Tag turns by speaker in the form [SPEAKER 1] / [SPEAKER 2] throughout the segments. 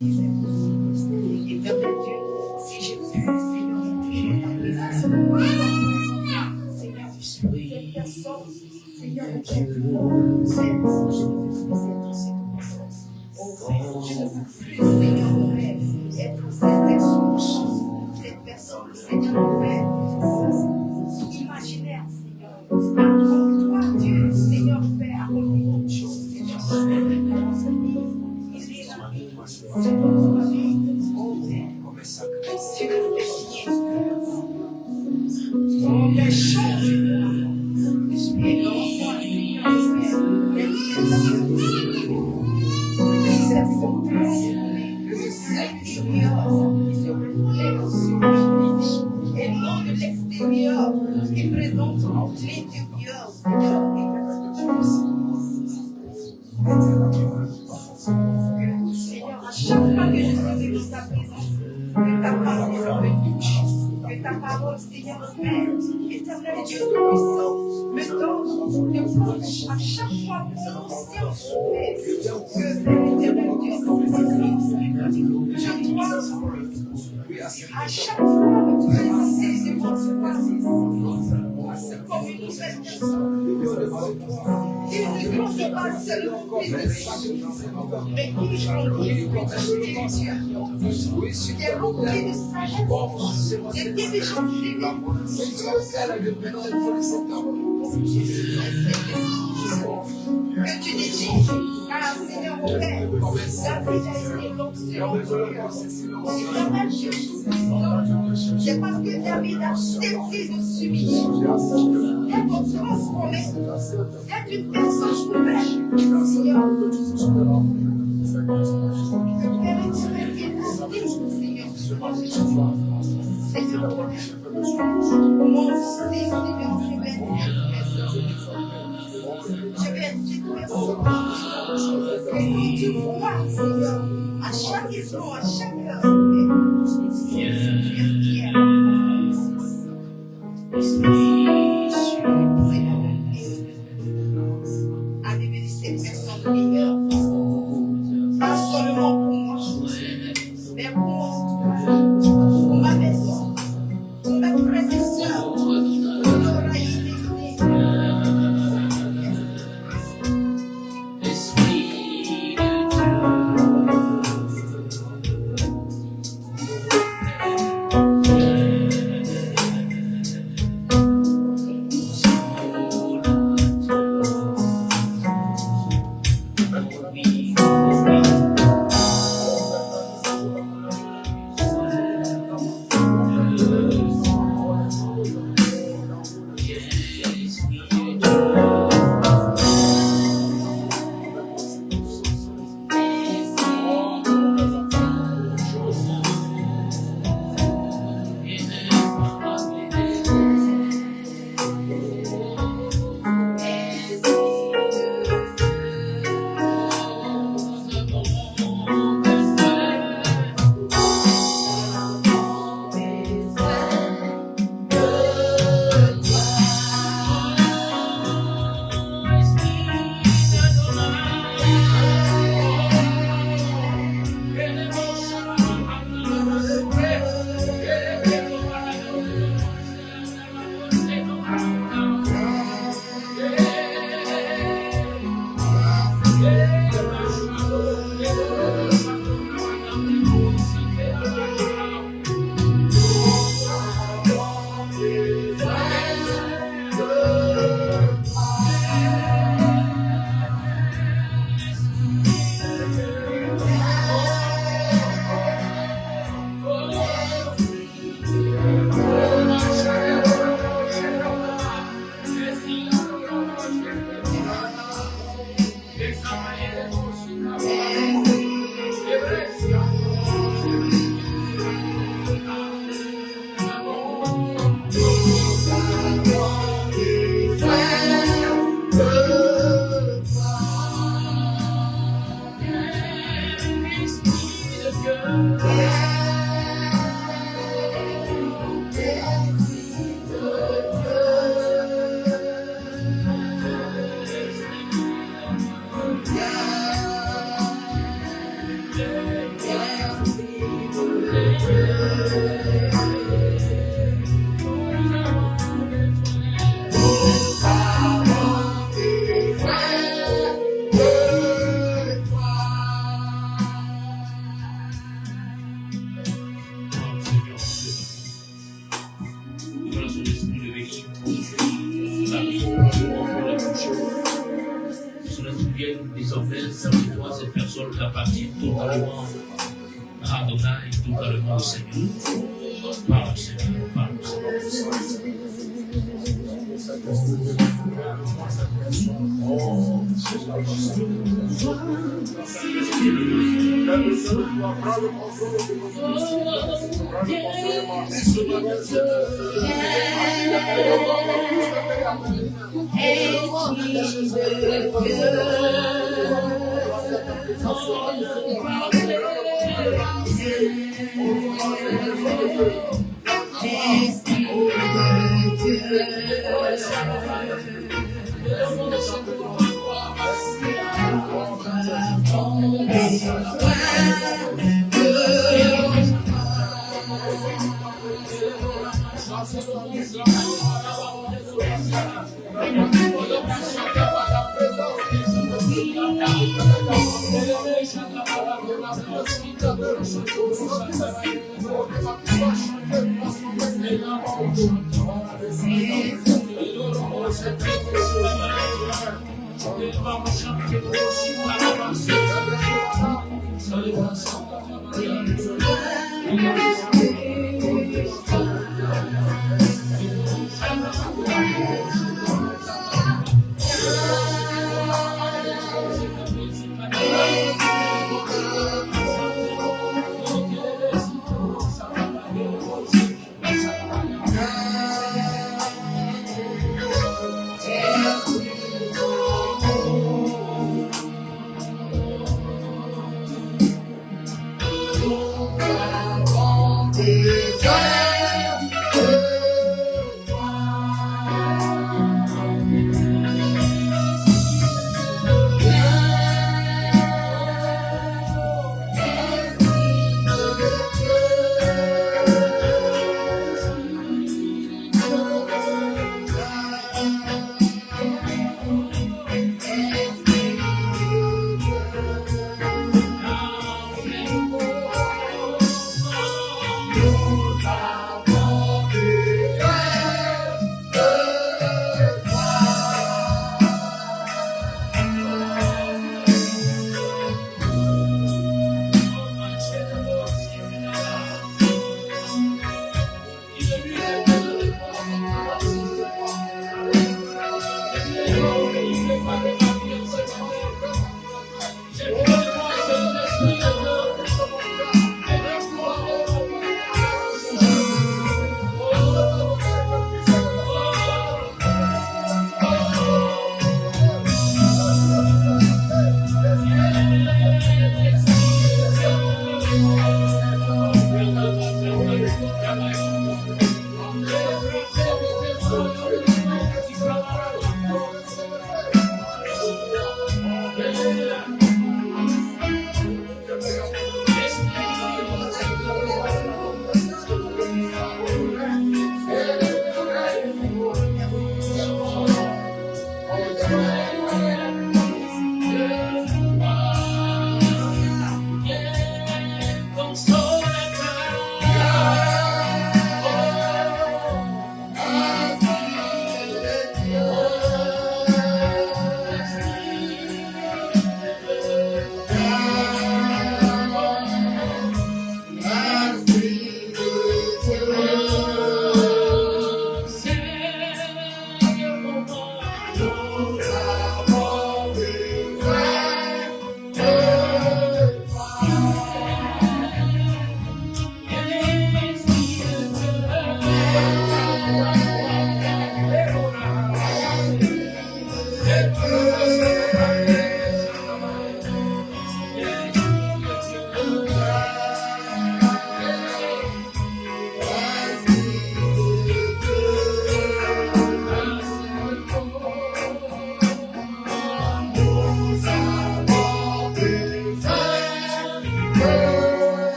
[SPEAKER 1] Éternel Dieu, si j'ai pu, Seigneur, toucher ta présence, Seigneur, cette personne, Seigneur, au Père, je ne veux plus être dans cette présence. Oh Père, je ne veux plus, Seigneur, mon Père, être cette personne, Seigneur, mon Père, imaginaire, Seigneur. Comme toi, Dieu, Seigneur, Père, accomplit toute chose, Seigneur. Qui présente l'intérieur, Seigneur. Seigneur, à chaque fois que je suis dans ta présence, que ta parole me touche, que ta parole, Seigneur, Père, éternel Dieu tout-puissant, me donne de prendre à chaque fois prononcer en souffle, que Père éternel Dieu tout-puissant, je dois à chaque fois me présenter devant ce passé comme une nouvelle personne. Il ne compte pas seulement mes péchés, mais qui remplit des remplis de sagesse, des dirigeants divins. Que tu décides, car Seigneur mon Père, David a été lancé en cœur. C'est parce que David a accepté de s'humilier, d'être transformé, d'être une personne nouvelle. Seigneur, que Père éternel vienne agir, Seigneur, sur moi. Seigneur, mon Seigneur, je vais être cette personne. Et quand tu vois, Seigneur, à chaque instant, à chaque heure, à devenir cette personne meilleure. Pas seulement pour moi, mais pour moi, pour ma maison, pour mes frères et sœurs, pour l'oreille ici.
[SPEAKER 2] t'appartient totalement. Adonai, totalement au Seigneur. Parle, Seigneur, parle, Seigneur.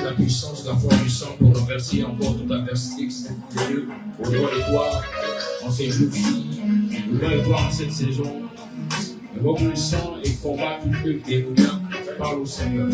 [SPEAKER 3] La puissance, la foi du sang pour renverser encore toute adversité extérieure. Au nom de toi, en ces jours-ci, au nom de toi en cette saison, invoque le sang et combat tout le démoniaque Parle au Seigneur.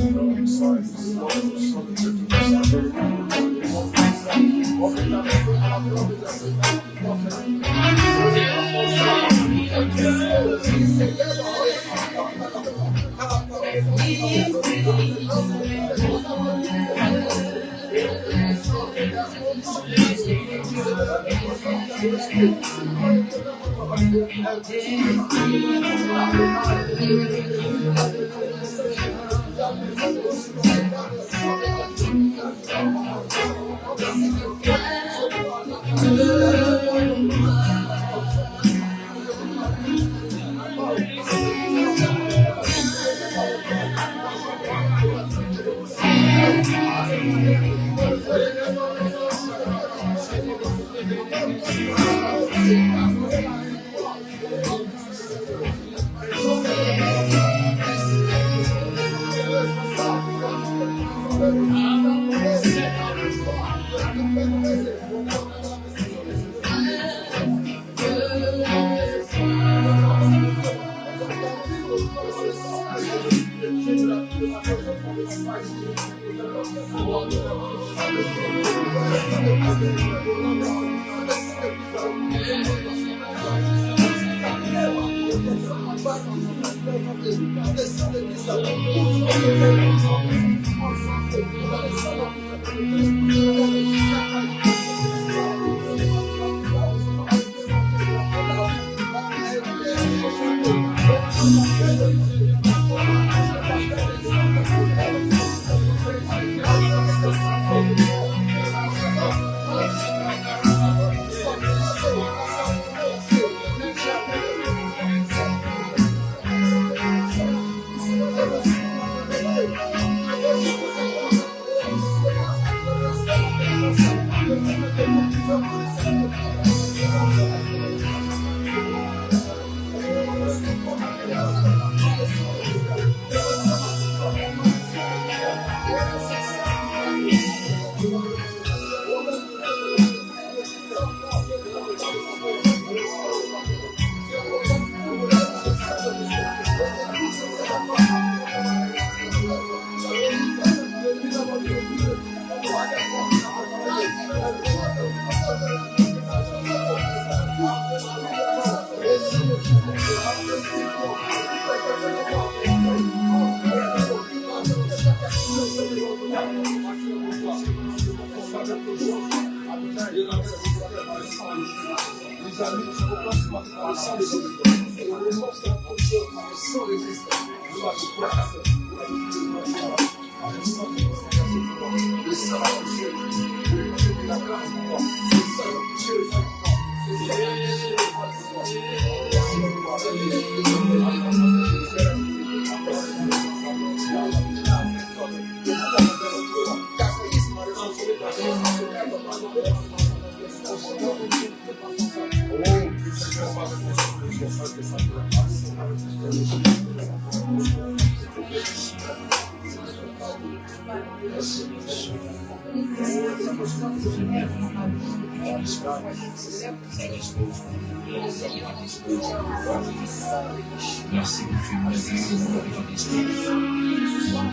[SPEAKER 3] Merci que tu m'as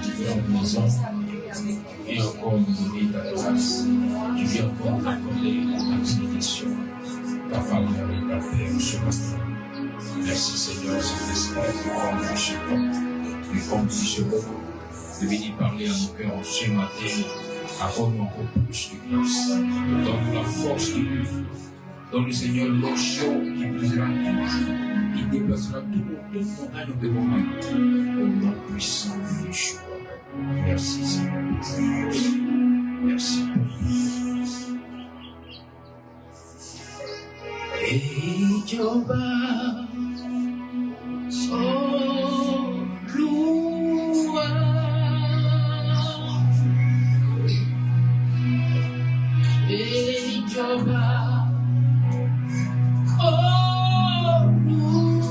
[SPEAKER 3] tu viens encore nous donner ta grâce, tu viens encore nous accorder ta bénédiction, ta faveur et ta paix ce matin. Merci Seigneur, Saint-Esprit, tu conduis ce moment, de venir parler à nos cœurs ce matin, accorde-nous encore plus de grâce, donne la force de Dieu, donne le Seigneur l'onction qui brisera tout, qui déplacera tout montagne de moment, au nom puissant de Yeshua. Merci Seigneur. Merci. Et Joba, oh, loua. Et Joba, oh, loua.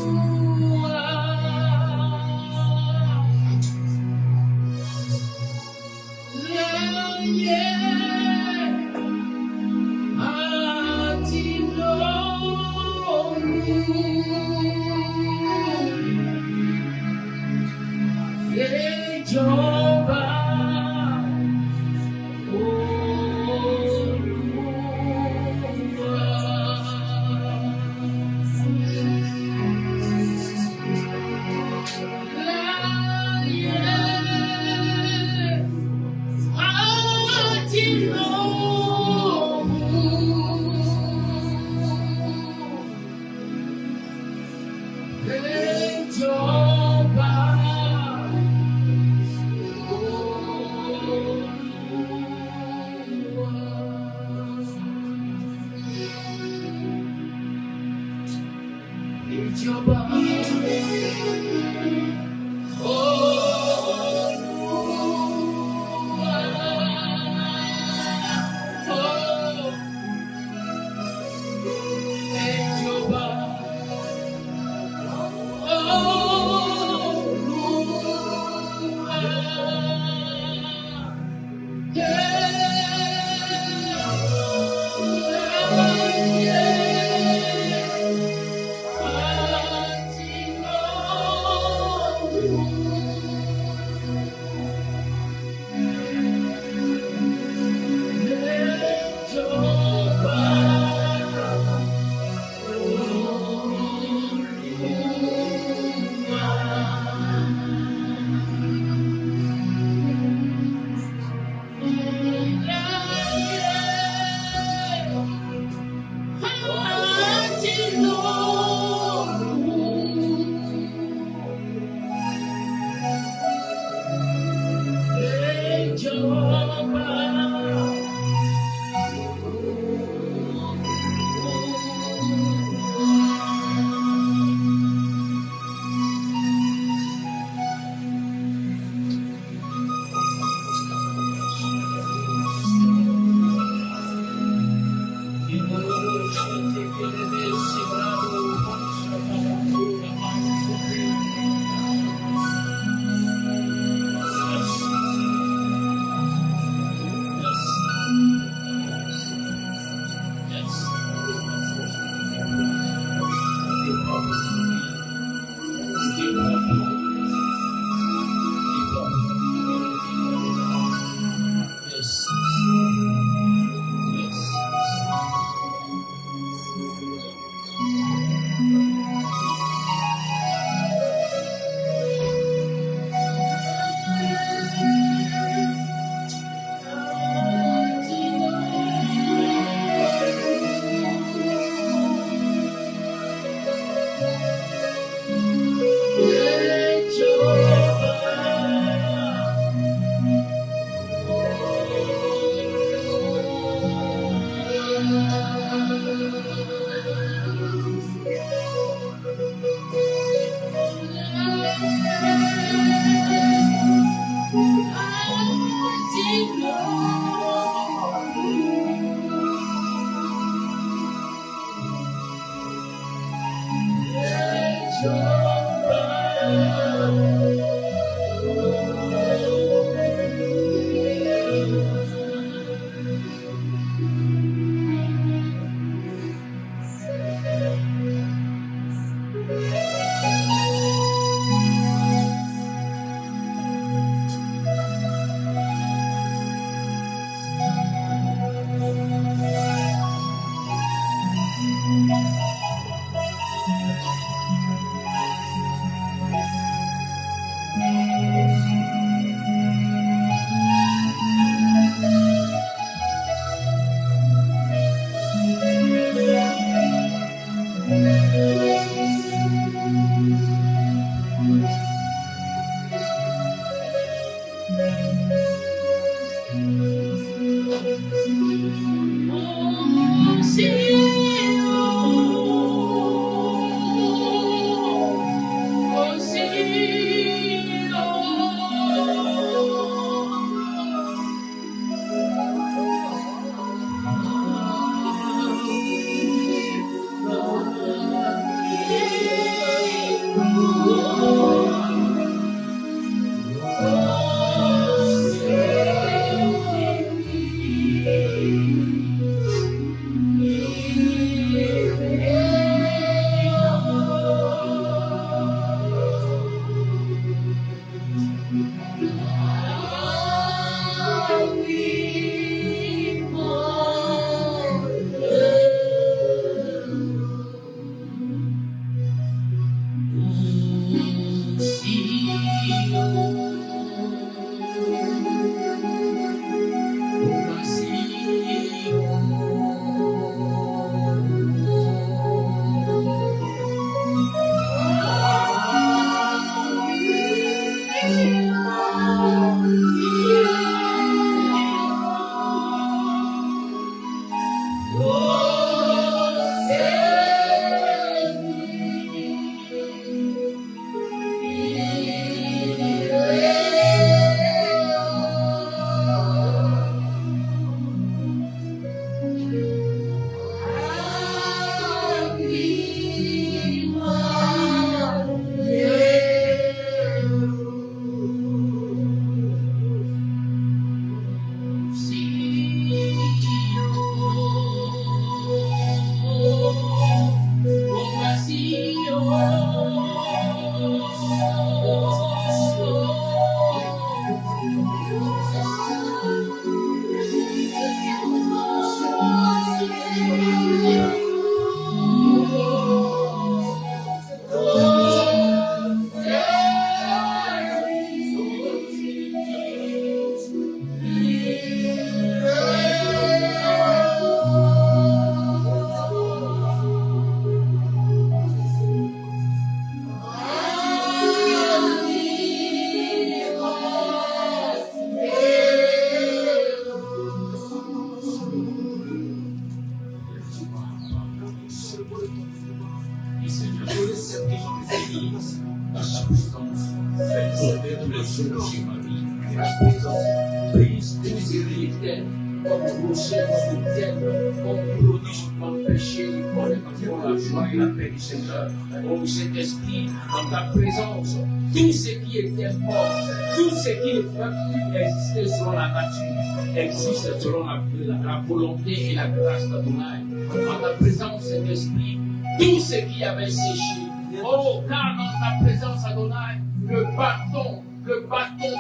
[SPEAKER 3] changer ma vie. La présence brise tous ces rites, comme rocher, comme autel, comme prodige, comme péché, comme la joie et la paix du Seigneur. Oh Saint-Esprit, dans ta présence, tout ce qui était mort, tout ce qui ne peut plus exister selon la nature, existe selon la volonté et la grâce d'Adonai. En ta présence, Saint-Esprit, tout ce qui avait séché, oh, car dans ta présence, Adonai, le bâton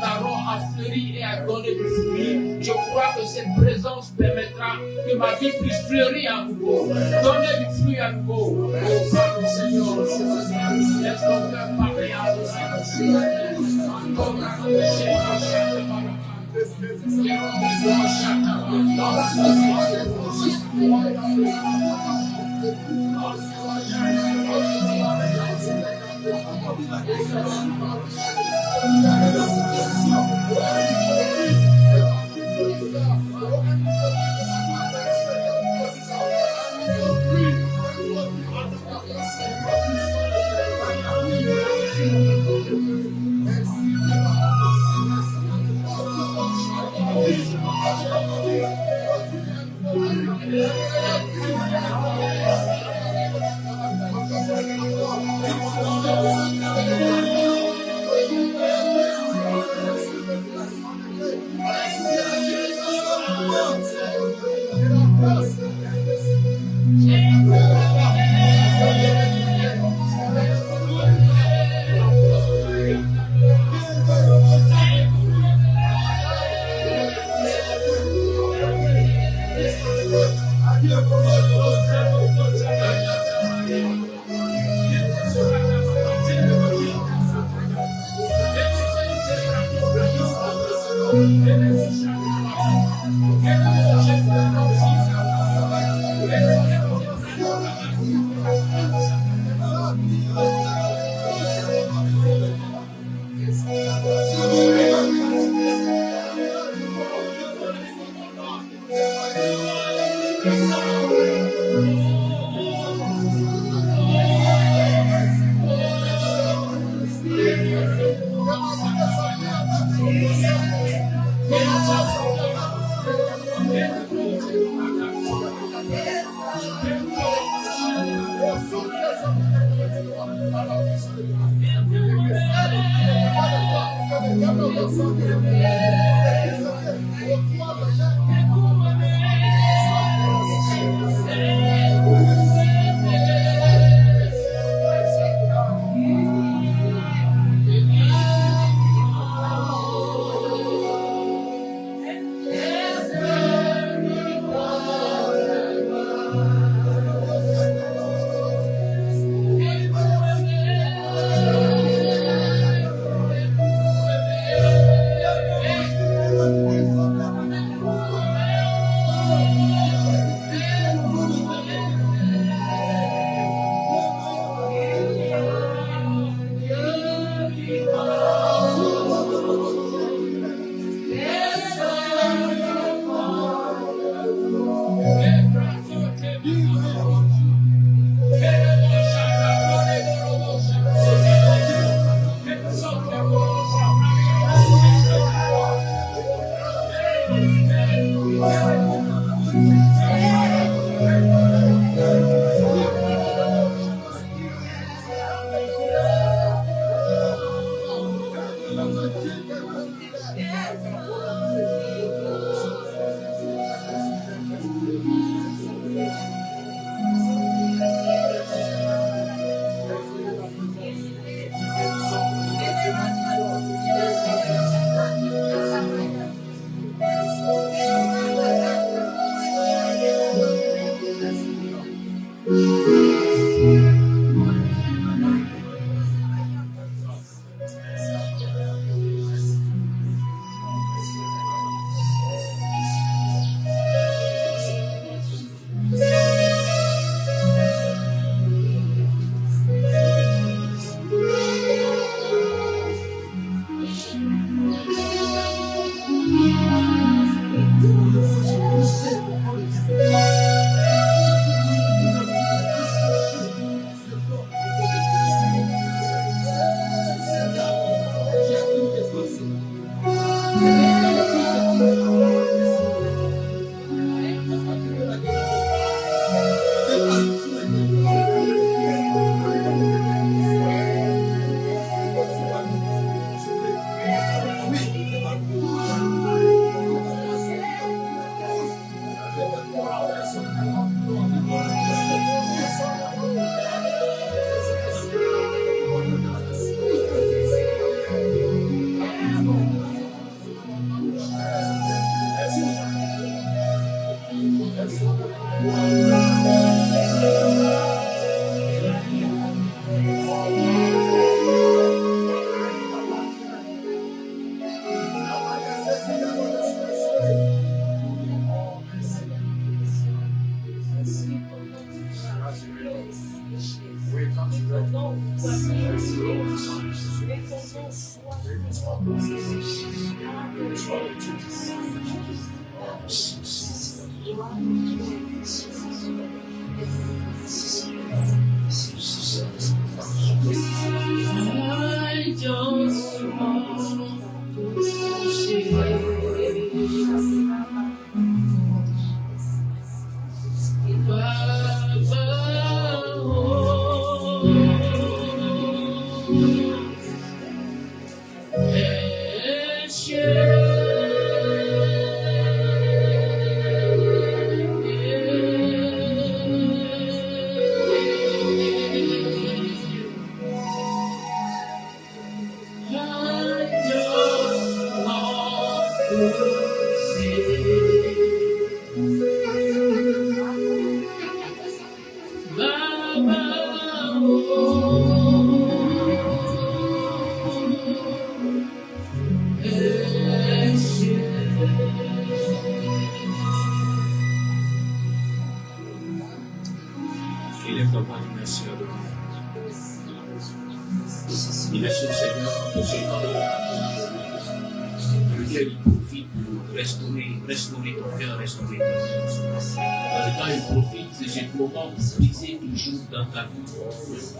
[SPEAKER 3] d'Aaron a fleuri et a donné du fruit. Je crois que cette présence permettra que ma vie puisse fleurir à nouveau, donner du fruit à nouveau. Oh, pardon, Seigneur, laisse ton cœur parler à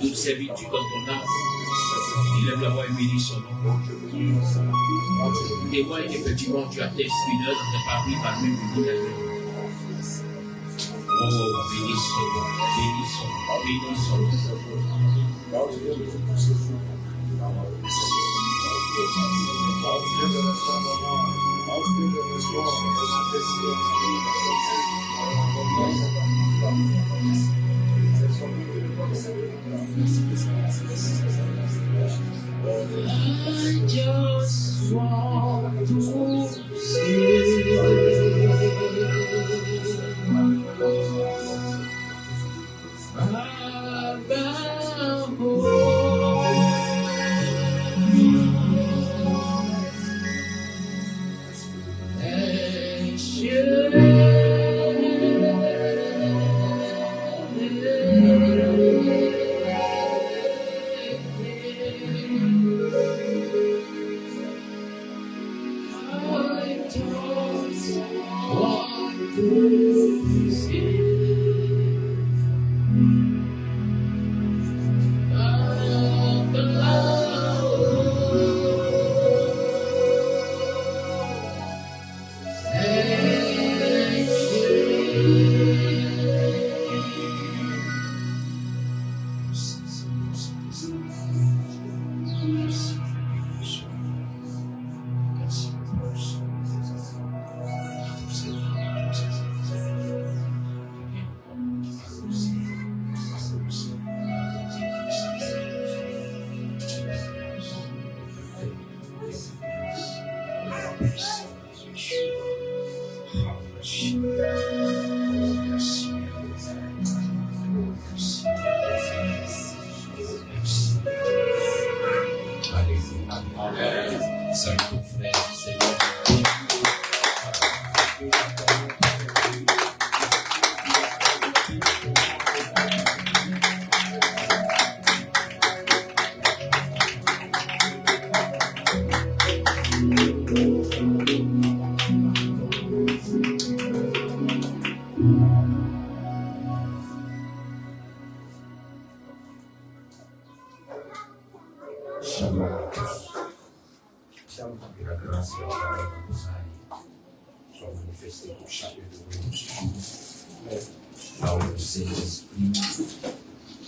[SPEAKER 2] Toute servitude dans ton âme, il lève la voix et bénit son nom. Témoigne effectivement, tu as tes spineurs dans ta partie par même béni la Oh, bénis son nom, bénis son nom, bénis son nom. I just want to see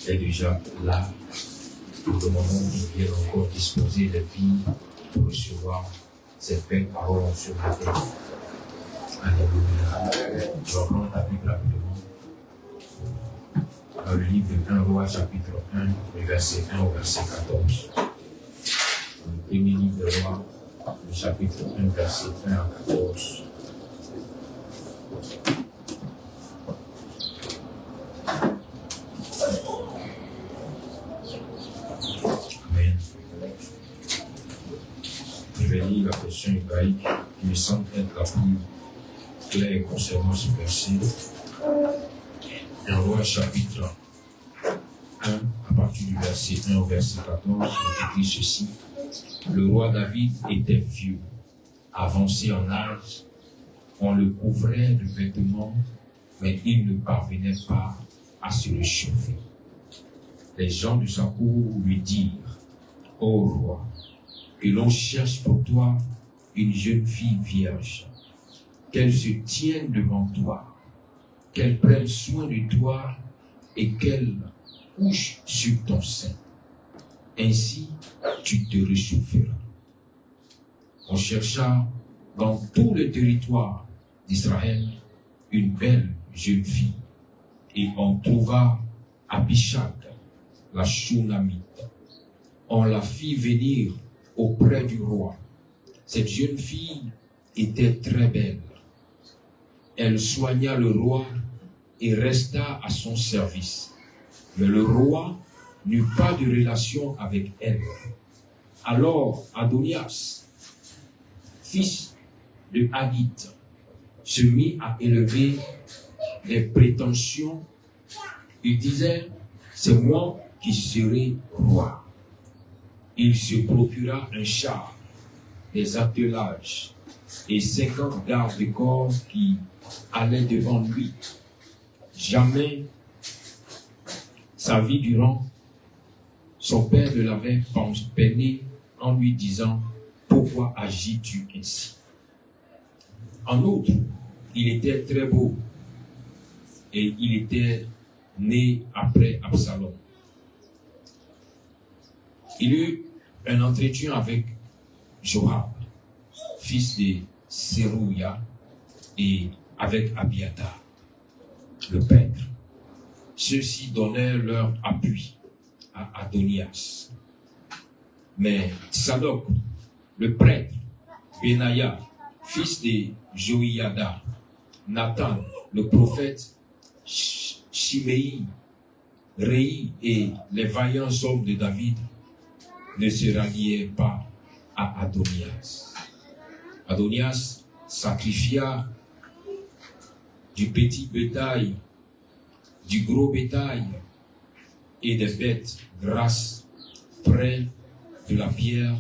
[SPEAKER 3] est déjà là pour le moment où il est encore disposé de vie pour recevoir cette belle parole sur la terre. Alléluia. Tu vas prendre ta Bible rapidement. dans le livre de 1 Roi, chapitre 1, du verset 1 au verset 14. Dans le premier livre de Roi, le chapitre 1, verset 1 à 14. Amen. Je vais lire la version hébraïque qui me semble être la plus claire concernant ce verset. 1 Roi, chapitre 1, à partir du verset 1 au verset 14, il est écrit ceci. Le roi David était vieux, avancé en âge, on le couvrait de vêtements, mais il ne parvenait pas à se réchauffer. Les gens de sa cour lui dirent, ô roi, que l'on cherche pour toi une jeune fille vierge, qu'elle se tienne devant toi, qu'elle prenne soin de toi et qu'elle couche sur ton sein. Ainsi, tu te réchaufferas. On chercha dans tout le territoire d'Israël une belle jeune fille et on trouva Abishag, la Shunamite. On la fit venir auprès du roi. Cette jeune fille était très belle. Elle soigna le roi et resta à son service. Mais le roi n'eut pas de relation avec elle. Alors Adonias, fils de Haggith, se mit à élever des prétentions. Il disait, c'est moi qui serai roi. Il se procura un char, des attelages et 50 gardes de corps qui allaient devant lui. Jamais sa vie durant, son père ne l'avait peiné en lui disant, pourquoi agis-tu ainsi? En outre, il était très beau et il était né après Absalom. Il eut un entretien avec Joab, fils de Sérouia, et avec Abiathar, le prêtre. Ceux-ci donnèrent leur appui à Adonias. Mais Sadok, le prêtre, Benaïa, fils de Joïada, Nathan, le prophète, Shimei, Réi et les vaillants hommes de David ne se rallièrent pas à Adonias. Adonias sacrifia du petit bétail, du gros bétail et des bêtes grasses près de la pierre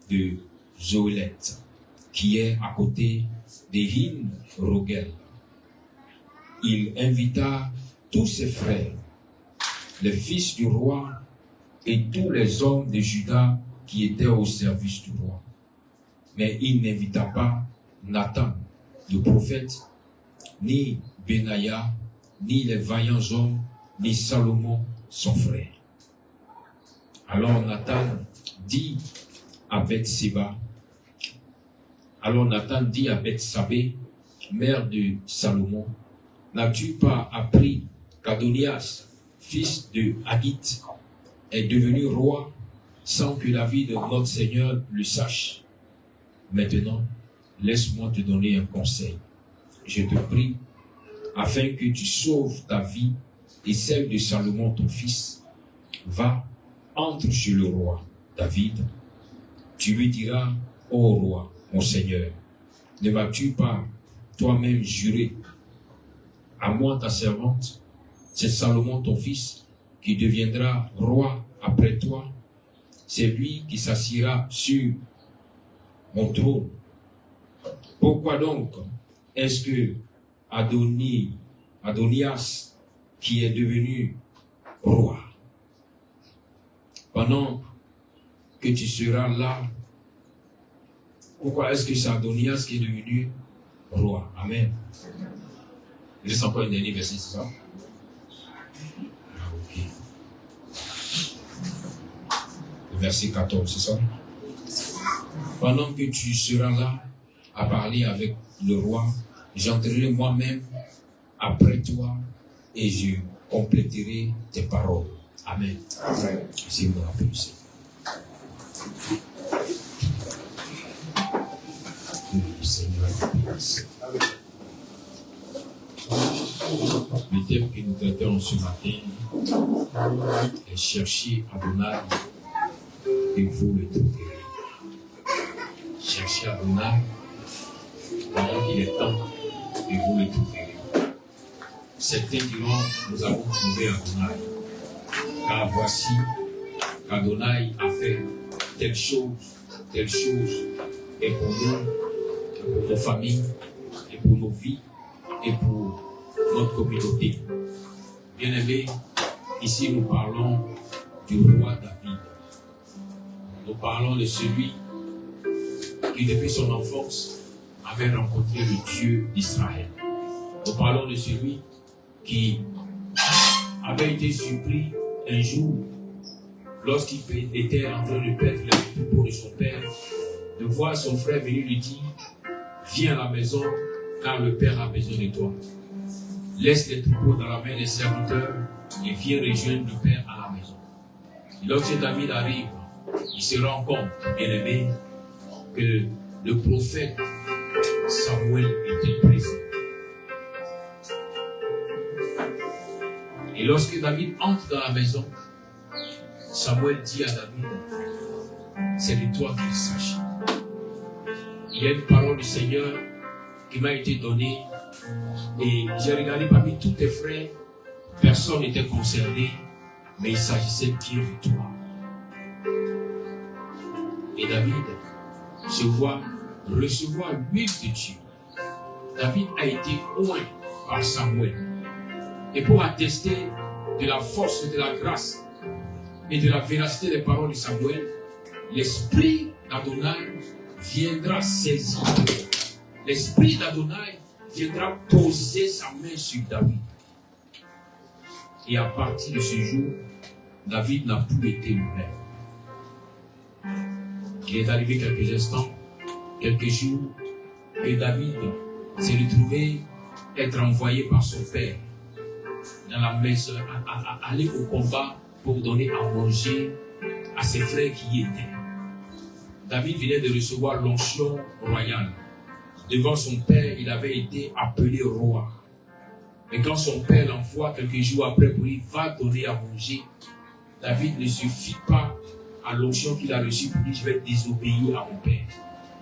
[SPEAKER 3] de Zoélette, qui est à côté des Hin Rogel. Il invita tous ses frères, les fils du roi et tous les hommes de Juda qui étaient au service du roi. Mais il n'invita pas Nathan, le prophète, ni Benaïa, ni les vaillants hommes, ni Salomon, son frère. Alors Nathan dit à Bethsaba, mère de Salomon, n'as-tu pas appris qu'Adonias, fils de Haggith, est devenu roi sans que la vie de notre Seigneur le sache? Maintenant, laisse-moi te donner un conseil. Je te prie, afin que tu sauves ta vie et celle de Salomon ton fils. Va, entre chez le roi David. Tu lui diras, ô roi, mon Seigneur, ne vas-tu pas toi-même jurer? À moi ta servante, c'est Salomon ton fils qui deviendra roi après toi. C'est lui qui s'assiera sur mon trône. Pourquoi donc est-ce que Adonias, qui est devenu roi, pendant que tu seras là, pourquoi est-ce que c'est Adonias qui est devenu roi? Amen. Il reste encore un dernier verset, c'est ça? Ok. Le verset 14, c'est ça? Pendant que tu seras là à parler avec le roi, j'entrerai moi-même après toi et je compléterai tes paroles. Amen.
[SPEAKER 4] Amen.
[SPEAKER 3] Si vous me rappelez, Seigneur. Que le Seigneur nous bénisse. Le thème que nous traitons ce matin est chercher Adonai et vous le trouverez. Cherchez Adonai, voyant qu'il est temps et vous le trouverez. Certains diront, nous avons trouvé Adonai, car voici qu'Adonai a fait telle chose, et pour nous, et pour nos familles, et pour nos vies, et pour notre communauté. Bien-aimés, ici nous parlons du roi David. Nous parlons de celui qui, depuis son enfance, avait rencontré le Dieu d'Israël. Nous parlons de celui qui avait été surpris un jour, lorsqu'il était en train de perdre le troupeau de son père, de voir son frère venir lui dire, viens à la maison, car le père a besoin de toi. Laisse les troupeaux dans la main des serviteurs et viens rejoindre le père à la maison. Et lorsque David arrive, il se rend compte, bien aimé, que le prophète Samuel était présent. Et lorsque David entre dans la maison, Samuel dit à David, c'est de toi qu'il s'agit. Il y a une parole du Seigneur qui m'a été donnée et j'ai regardé parmi tous tes frères, personne n'était concerné, mais il s'agissait bien de toi. Et David se voit recevoir l'huile de Dieu. David a été oint par Samuel. Et pour attester de la force et de la grâce et de la véracité des paroles de Samuel, l'esprit d'Adonai viendra saisir. L'esprit d'Adonai viendra poser sa main sur David. Et à partir de ce jour, David n'a plus été le même. Il est arrivé quelques instants, quelques jours, et David s'est retrouvé être envoyé par son père dans la maison, à aller au combat pour donner à manger à ses frères qui y étaient. David venait de recevoir l'onction royale. Devant son père, il avait été appelé roi. Et quand son père l'envoie quelques jours après pour lui, va donner à manger, David ne se fie pas à l'onction qu'il a reçue pour dire, je vais désobéir à mon père.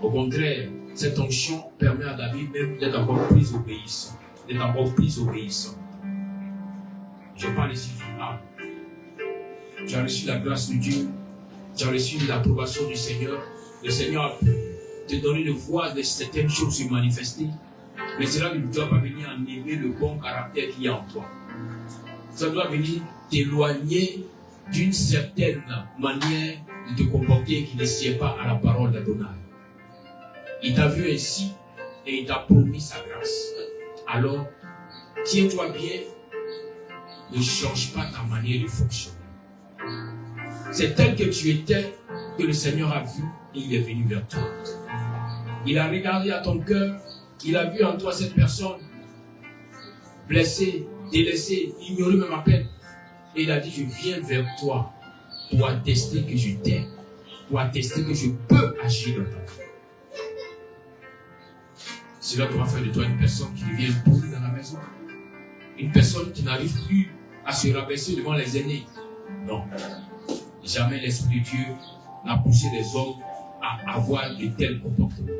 [SPEAKER 3] Au contraire, cette onction permet à David même d'être encore plus obéissant. Je parle ici du âme. Tu as reçu la grâce de Dieu, tu as reçu l'approbation du Seigneur. Le Seigneur a pu te donner de voir de certaines choses se manifester, mais cela ne doit pas venir enlever le bon caractère qu'il y a en toi. Ça doit venir t'éloigner d'une certaine manière de te comporter qui ne sied pas à la parole d'Adonai. Il t'a vu ainsi et il t'a promis sa grâce. Alors, tiens-toi bien, ne change pas ta manière de fonctionner. C'est tel que tu étais que le Seigneur a vu et il est venu vers toi. Il a regardé à ton cœur, il a vu en toi cette personne blessée, délaissée, ignorée même à peine. Et il a dit, je viens vers toi pour attester que je t'aime, pour attester que je peux agir dans ta vie. Cela doit faire de toi une personne qui devient imposée dans la maison. Une personne qui n'arrive plus à se rabaisser devant les aînés. Non. Jamais l'Esprit de Dieu n'a poussé les hommes à avoir de tels comportements.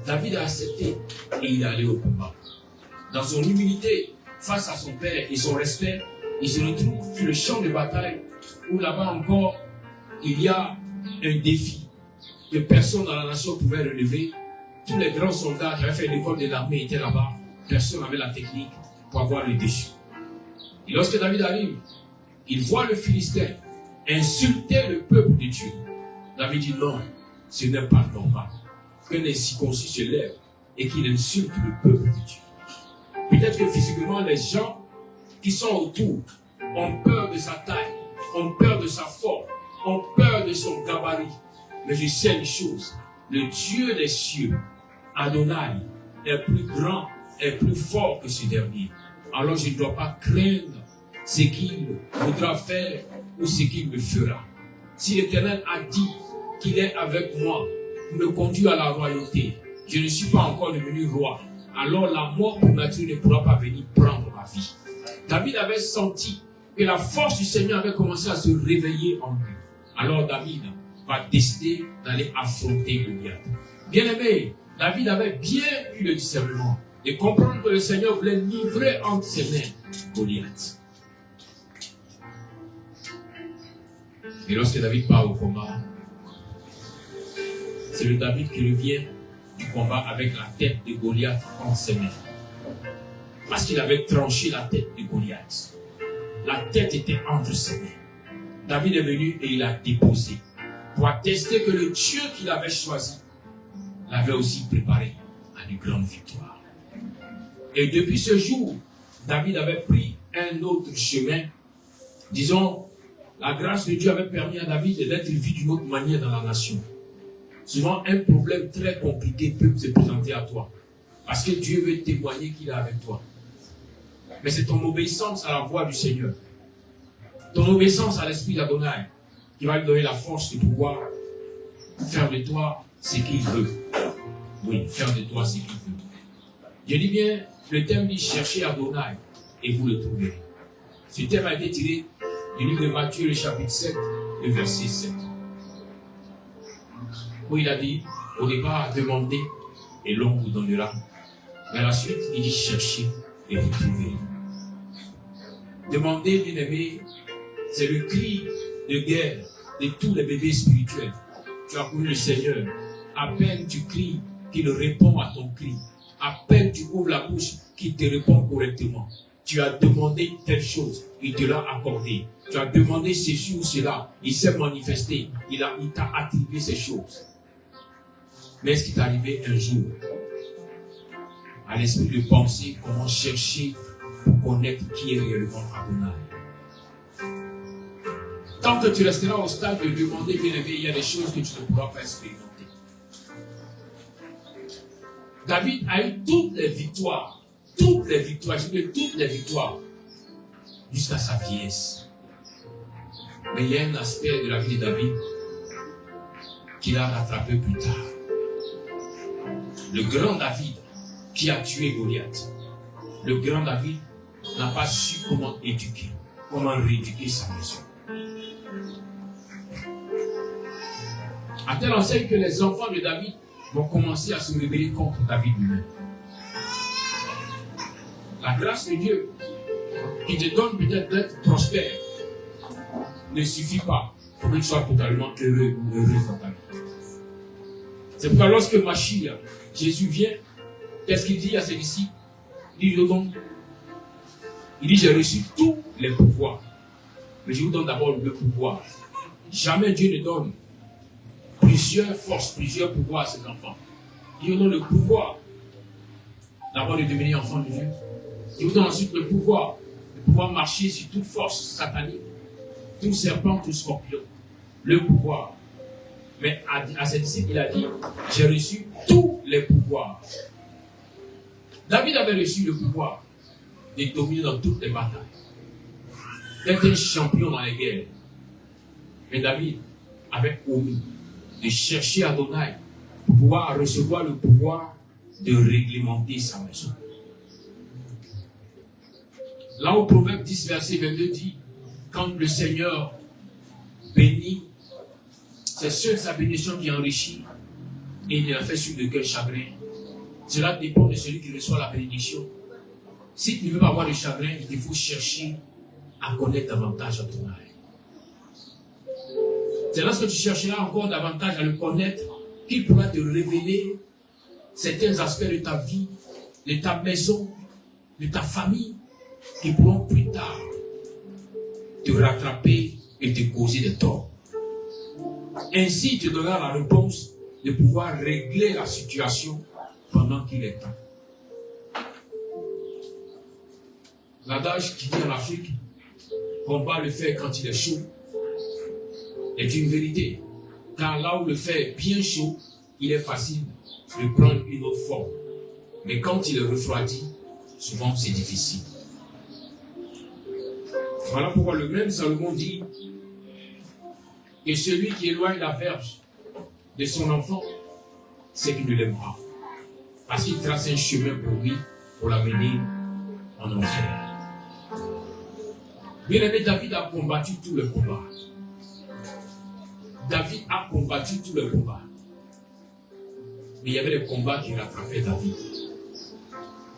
[SPEAKER 3] David a accepté et il est allé au combat. Dans son humilité, face à son père et son respect, il se retrouve sur le champ de bataille où là-bas encore, il y a un défi que personne dans la nation pouvait relever. Tous les grands soldats qui avaient fait l'école de l'armée étaient là-bas. Personne n'avait la technique pour avoir le défi. Et lorsque David arrive, il voit le Philistin insulter le peuple de Dieu. David dit non, ce n'est pas normal qu'un incirconcis se lève et qu'il insulte le peuple de Dieu. Peut-être que physiquement, les gens qui sont autour ont peur de sa taille, ont peur de sa forme, ont peur de son gabarit. Mais je sais une chose, le Dieu des cieux, Adonai, est plus grand, est plus fort que ce dernier. Alors je ne dois pas craindre ce qu'il voudra faire ou ce qu'il me fera. Si l'Éternel a dit qu'il est avec moi, me conduit à la royauté, je ne suis pas encore devenu roi, alors la mort prématurée ne pourra pas venir prendre ma vie. David avait senti que la force du Seigneur avait commencé à se réveiller en lui. Alors David va décider d'aller affronter Goliath. Bien-aimé, David avait bien eu le discernement de comprendre que le Seigneur voulait livrer entre ses mains Goliath. Et lorsque David part au combat, c'est le David qui revient du combat avec la tête de Goliath entre ses mains. Parce qu'il avait tranché la tête de Goliath. La tête était entre ses mains. David est venu et il a déposé pour attester que le Dieu qu'il avait choisi l'avait aussi préparé à de grandes victoires. Et depuis ce jour, David avait pris un autre chemin. Disons, la grâce de Dieu avait permis à David d'être vu d'une autre manière dans la nation. Souvent, un problème très compliqué peut se présenter à toi. Parce que Dieu veut témoigner qu'il est avec toi. Mais c'est ton obéissance à la voix du Seigneur. Ton obéissance à l'esprit d'Adonai qui va lui donner la force de pouvoir faire de toi ce qu'il veut. Oui, faire de toi ce qu'il veut. Je dis bien, le thème dit cherchez Adonai et vous le trouverez. Ce thème a été tiré du livre de Matthieu, le chapitre 7, le verset 7. Où il a dit, au départ, demandez et l'on vous donnera. Mais à la suite, il dit cherchez et vous trouverez. Demandez, bien-aimé, c'est le cri de guerre de tous les bébés spirituels. Tu as connu le Seigneur. À peine tu cries, qu'il répond à ton cri. À peine tu ouvres la bouche, qu'il te répond correctement. Tu as demandé telle chose, il te l'a accordé. Tu as demandé ceci ou cela, il s'est manifesté, il t'a attribué ces choses. Mais est-ce qu'il t'est arrivé un jour, à l'esprit de penser comment chercher pour connaître qui est réellement Adonai? Tant que tu resteras au stade de demander, bien aimé, il y a des choses que tu ne pourras pas expérimenter. David a eu toutes les victoires, je dis toutes les victoires, jusqu'à sa vieillesse. Mais il y a un aspect de la vie de David qu'il a rattrapé plus tard. Le grand David qui a tué Goliath, le grand David n'a pas su comment éduquer, comment rééduquer sa maison. À telle enseigne que les enfants de David vont commencer à se rebeller contre David lui-même. La grâce de Dieu qui te donne peut-être d'être prospère ne suffit pas pour que tu sois totalement heureux ou heureuse dans ta vie. C'est pourquoi lorsque Mashiach, Jésus vient, qu'est-ce qu'il dit à ses disciples? Il dit, j'ai reçu tous les pouvoirs. Mais je vous donne d'abord le pouvoir. Jamais Dieu ne donne plusieurs forces, plusieurs pouvoirs à ses enfants. Il vous donne le pouvoir d'abord de devenir enfant de Dieu. Il vous donne ensuite le pouvoir de pouvoir marcher sur toute force satanique, tout serpent, tout scorpion. Le pouvoir. Mais à ses disciples, il a dit, j'ai reçu tous les pouvoirs. David avait reçu le pouvoir de dominer dans toutes les batailles, d'être un champion dans les guerres. Mais David avait omis de chercher Adonai pour pouvoir recevoir le pouvoir de réglementer sa maison. Là où Proverbe 10, verset 22 dit, quand le Seigneur bénit, c'est seule sa bénédiction qui enrichit et il ne la fait sur de quel chagrin. Cela dépend de celui qui reçoit la bénédiction. Si tu ne veux pas avoir de chagrin, il faut chercher à connaître davantage Adonai. C'est lorsque tu chercheras encore davantage à le connaître qu'il pourra te révéler certains aspects de ta vie, de ta maison, de ta famille, qui pourront plus tard te rattraper et te causer des torts. Ainsi, tu donneras la réponse de pouvoir régler la situation pendant qu'il est temps. L'adage qui dit en Afrique, combat le fer quand il est chaud, est une vérité. Car là où le fer est bien chaud, il est facile de prendre une autre forme. Mais quand il est refroidi, souvent c'est difficile. Voilà pourquoi le même Salomon dit que celui qui éloigne la verge de son enfant, c'est qu'il ne l'aime pas. Parce qu'il trace un chemin pour lui, pour l'amener en enfer. Bien-aimé, David a combattu tout le combat. David a combattu tout le combat. Mais il y avait des combats qui rattrapaient David.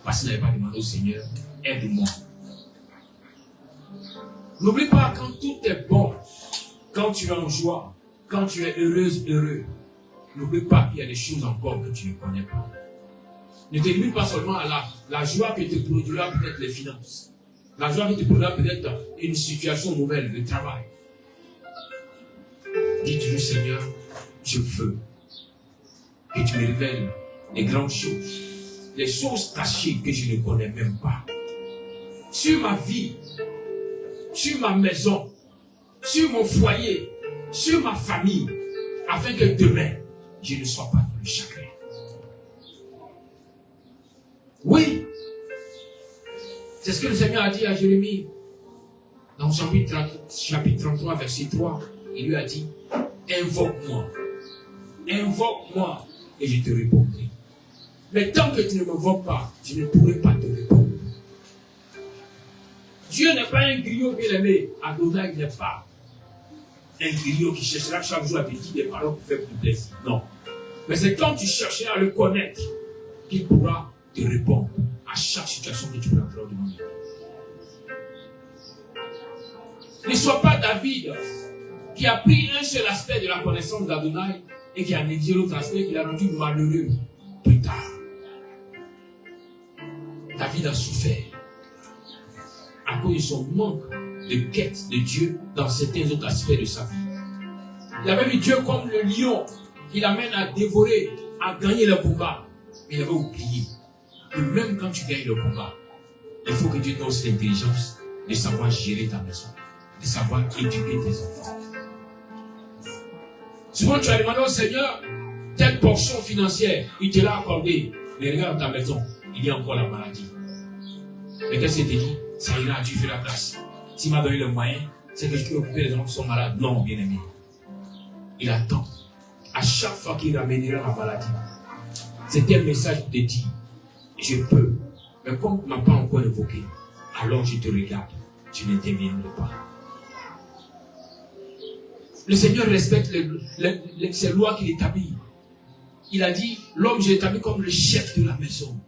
[SPEAKER 3] Parce qu'il n'avait pas demandé au Seigneur, aide-moi. N'oublie pas, quand tout est bon, quand tu es en joie, quand tu es heureuse, heureux, n'oublie pas qu'il y a des choses encore que tu ne connais pas. Ne te limite pas seulement à la joie que te produira peut-être les finances. La joie que te produira peut-être une situation nouvelle de travail. Dis toujours, Seigneur, je veux que tu me révèles les grandes choses, les choses cachées que je ne connais même pas. Sur ma vie, sur ma maison, sur mon foyer, sur ma famille, afin que demain, je ne sois pas dans le chagrin. Oui, c'est ce que le Seigneur a dit à Jérémie dans chapitre 33, verset 3. Il lui a dit, invoque-moi, et je te répondrai. Mais tant que tu ne m'invoques pas, je ne pourrai pas te répondre. Dieu n'est pas un griot bien-aimé. Adonai n'est pas un griot qui cherchera chaque jour à te dire des paroles pour faire plus plaisir. Non. Mais c'est quand tu chercheras à le connaître qu'il pourra te répondre à chaque situation que tu peux entrer au monde. Ne sois pas David qui a pris un seul aspect de la connaissance d'Adonai et qui a négligé l'autre aspect qui l'a rendu malheureux plus tard. David a souffert à cause de son manque de quête de Dieu dans certains autres aspects de sa vie. Il avait vu Dieu comme le lion qui l'amène à dévorer, à gagner le combat. Mais il avait oublié que même quand tu gagnes le combat, il faut que Dieu te donne l'intelligence de savoir gérer ta maison, de savoir éduquer tes enfants. Souvent tu as demandé au Seigneur telle portion financière, il te l'a accordée. Mais regarde ta maison, il y a encore la maladie. Mais qu'est-ce qu'il te dit? Ça ira, tu fais la place. S'il m'a donné le moyen, c'est que je peux occuper les gens qui sont malades. Non, bien aimé. Il attend. À chaque fois qu'il ramènera la maladie, c'est un message qui te dit, je peux. Mais comme tu ne m'as pas encore évoqué, alors je te regarde. Tu n'interviendras pas. Le Seigneur respecte ces lois qu'il établit. Il a dit, l'homme, je l'établis comme le chef de la maison.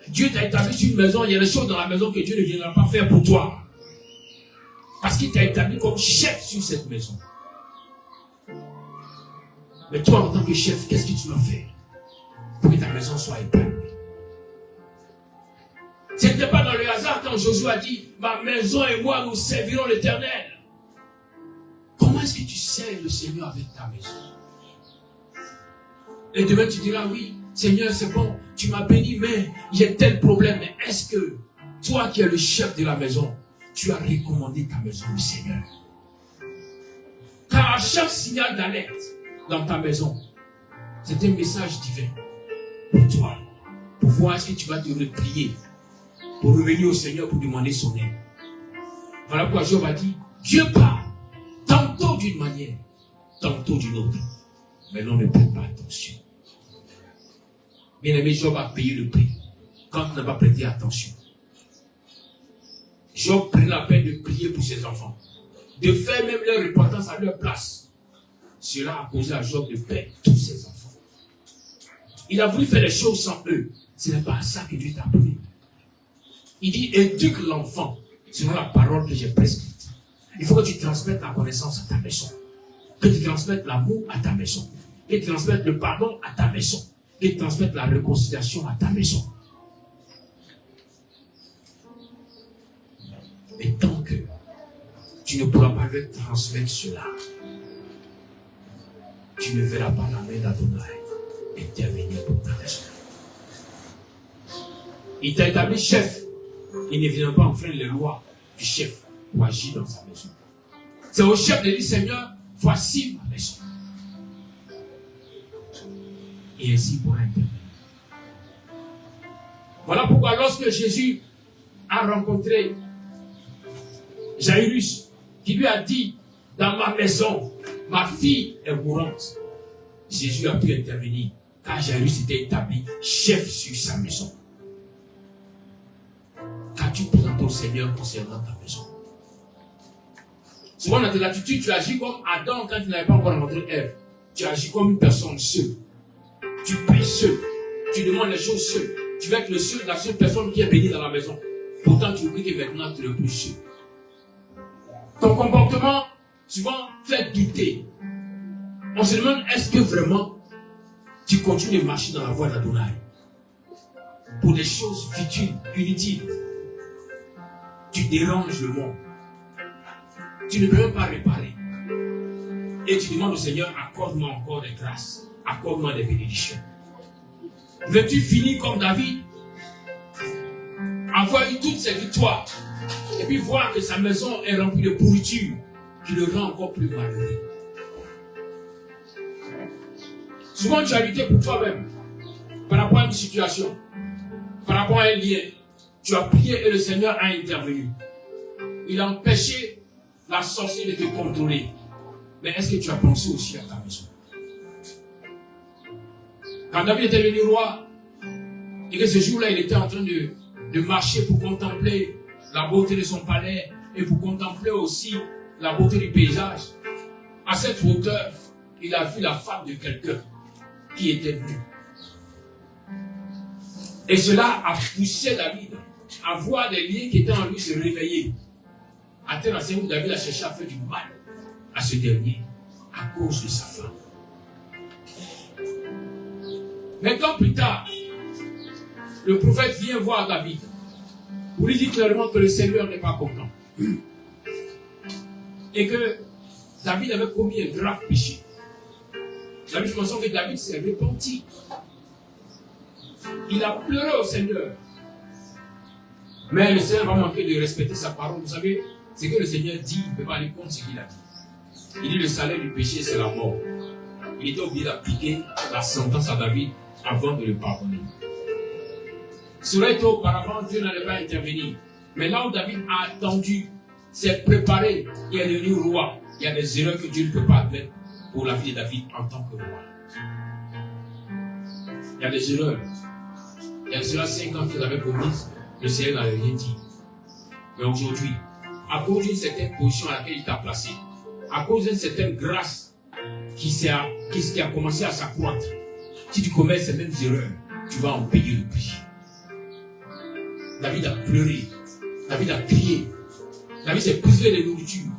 [SPEAKER 3] Dieu t'a établi sur une maison, il y a des choses dans la maison que Dieu ne viendra pas faire pour toi. Parce qu'il t'a établi comme chef sur cette maison. Mais toi, en tant que chef, qu'est-ce que tu dois faire pour que ta maison soit épanouie? Ce n'était pas dans le hasard quand Josué a dit, ma maison et moi, nous servirons l'Éternel. Comment est-ce que tu sers le Seigneur avec ta maison? Et demain tu diras, oui, Seigneur, c'est bon, tu m'as béni, mais j'ai tel problème. Mais est-ce que toi qui es le chef de la maison, tu as recommandé ta maison au Seigneur? Car à chaque signal d'alerte dans ta maison, c'est un message divin pour toi. Pour voir est-ce que tu vas te replier, pour revenir au Seigneur pour demander son aide. Voilà pourquoi Job a dit, Dieu parle, tantôt d'une manière, tantôt d'une autre. Mais l'on ne prête pas attention. Bien aimé, Job a payé le prix quand il n'a pas prêté attention. Job prit la peine de prier pour ses enfants, de faire même leur importance à leur place. Cela a causé à Job de perdre tous ses enfants. Il a voulu faire les choses sans eux. Ce n'est pas à ça que Dieu t'a appelé. Il dit, éduque l'enfant selon la parole que j'ai prescrite. Il faut que tu transmettes la connaissance à ta maison. Que tu transmettes l'amour à ta maison. Que tu transmettes le pardon à ta maison. Que tu transmettes la réconciliation à ta maison. Mais tant que tu ne pourras pas leur transmettre cela, tu ne verras pas la main d'Adonai intervenir pour ta maison. Il t'a établi chef. Il ne vient pas enfreindre les lois du chef pour agir dans sa maison. C'est au chef de dire, Seigneur, voici ma maison. Et ainsi pour intervenir. Voilà pourquoi lorsque Jésus a rencontré
[SPEAKER 2] Jairus, qui lui a dit, dans ma maison, ma fille est mourante. Jésus a pu intervenir, car Jairus était établi chef sur sa maison. Qu'as-tu présenté au Seigneur concernant ta maison? Souvent, dans tes attitudes, tu agis comme Adam quand il n'avait pas encore rencontré Ève. Tu agis comme une personne seule. Tu pries seul. Tu demandes les choses seul. Tu vas être la seule personne qui est bénie dans la maison. Pourtant, tu oublies que maintenant, tu es le plus seul. Ton comportement, souvent, fait douter. On se demande, est-ce que vraiment, tu continues de marcher dans la voie d'Adonai pour des choses futiles, inutiles? Tu déranges le monde. Tu ne peux même pas réparer. Et tu demandes au Seigneur, accorde-moi encore des grâces. Accorde-moi des bénédictions. Veux-tu finir comme David? Avoir eu toutes ses victoires. Et puis voir que sa maison est remplie de pourriture qui le rend encore plus malheureux. Souvent tu as lutté pour toi-même. Par rapport à une situation. Par rapport à un lien. Tu as prié et le Seigneur a intervenu. Il a empêché la sorcière de te contrôler. Mais est-ce que tu as pensé aussi à ta maison? Quand David était devenu roi, et que ce jour-là, il était en train de marcher pour contempler la beauté de son palais et pour contempler aussi la beauté du paysage, à cette hauteur, il a vu la femme de quelqu'un qui était nue. Et cela a poussé David à voir des liens qui étaient en lui se réveiller. À tel enseigne où David a cherché à faire du mal à ce dernier à cause de sa femme. Maintenant, plus tard, le prophète vient voir David pour lui dire clairement que le Seigneur n'est pas content. Et que David avait commis un grave péché. La Bible mentionne que David s'est repenti. Il a pleuré au Seigneur. Mais le Seigneur va manquer de respecter sa parole. Vous savez, ce que le Seigneur dit, il ne peut pas aller contre ce qu'il a dit. Il dit le salaire du péché, c'est la mort. Il était obligé d'appliquer la sentence à David avant de le pardonner. Cela été auparavant, Dieu n'allait pas intervenir. Mais là où David a attendu, s'est préparé, il est devenu roi. Il y a des erreurs que Dieu ne peut pas admettre pour la vie de David en tant que roi. Il y a des erreurs. Il y a des erreurs 5 ans qu'il avait commises, le Seigneur n'avait rien dit. Mais aujourd'hui, à cause d'une certaine position à laquelle il t'a placé, à cause d'une certaine grâce qui a commencé à s'accroître, si tu commets ces mêmes erreurs, tu vas en payer le prix. David a pleuré. David a crié. David s'est privé de nourriture.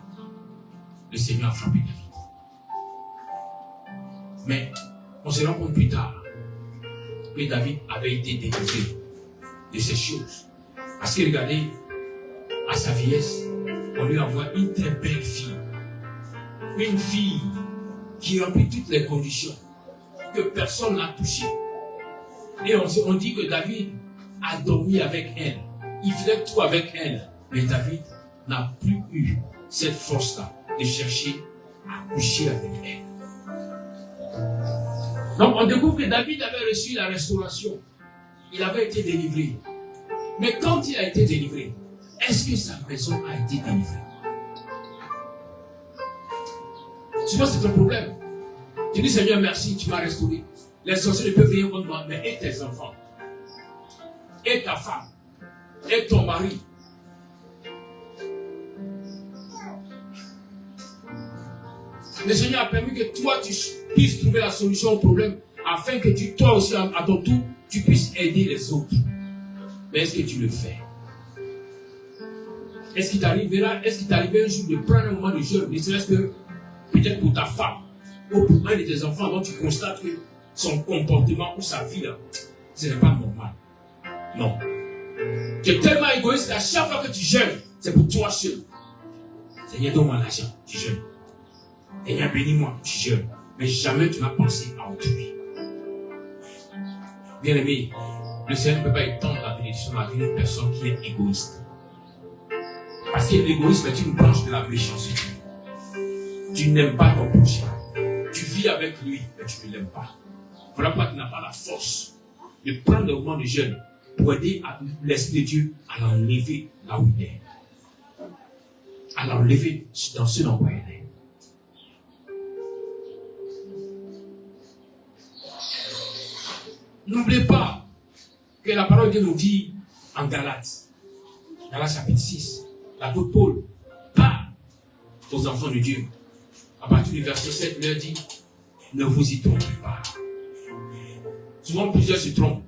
[SPEAKER 2] Le Seigneur a frappé David. Mais on se rend compte plus tard que David avait été délivré de ces choses. Parce que regardez, à sa vieillesse, on lui envoie une très belle fille. Une fille qui remplit toutes les conditions que personne n'a touchées. Et on dit que David a dormi avec elle. Il faisait tout avec elle. Mais David n'a plus eu cette force-là de chercher à coucher avec elle. Donc on découvre que David avait reçu la restauration. Il avait été délivré. Mais quand il a été délivré, est-ce que sa maison a été délivrée? Souvent c'est un problème. Tu dis Seigneur merci, tu m'as restauré. Les sorciers ne peuvent rien contre moi, mais et tes enfants, et ta femme, et ton mari. Le Seigneur a permis que toi tu puisses trouver la solution au problème afin que toi aussi à ton tour, tu puisses aider les autres. Mais est-ce que tu le fais? Est-ce qu'il t'arrivera un jour de prendre un moment de jeûne, ne serait-ce que peut-être pour ta femme ou pour un de tes enfants dont tu constates que son comportement ou sa vie là, ce n'est pas normal. Non. Tu es tellement égoïste qu'à chaque fois que tu jeûnes, c'est pour toi seul. Seigneur, donne-moi l'argent, tu jeûnes. Seigneur, bénis-moi, tu jeûnes. Mais jamais tu n'as pensé à autrui. Bien aimé, le Seigneur ne peut pas étendre la bénédiction à une personne qui est égoïste. Parce que l'égoïsme est une branche de la méchanceté. Tu n'aimes pas ton prochain. Tu vis avec lui, mais tu ne l'aimes pas. Voilà pourquoi tu n'as pas la force de prendre le moment de jeûne pour aider l'Esprit de Dieu à l'enlever là où il est. à l'enlever dans ce endroit. N'oubliez pas que la parole de Dieu nous dit en Galates chapitre 6, l'apôtre Paul parle aux enfants de Dieu. À partir du verset 7, il leur dit, ne vous y trompez pas. Souvent, plusieurs se trompent.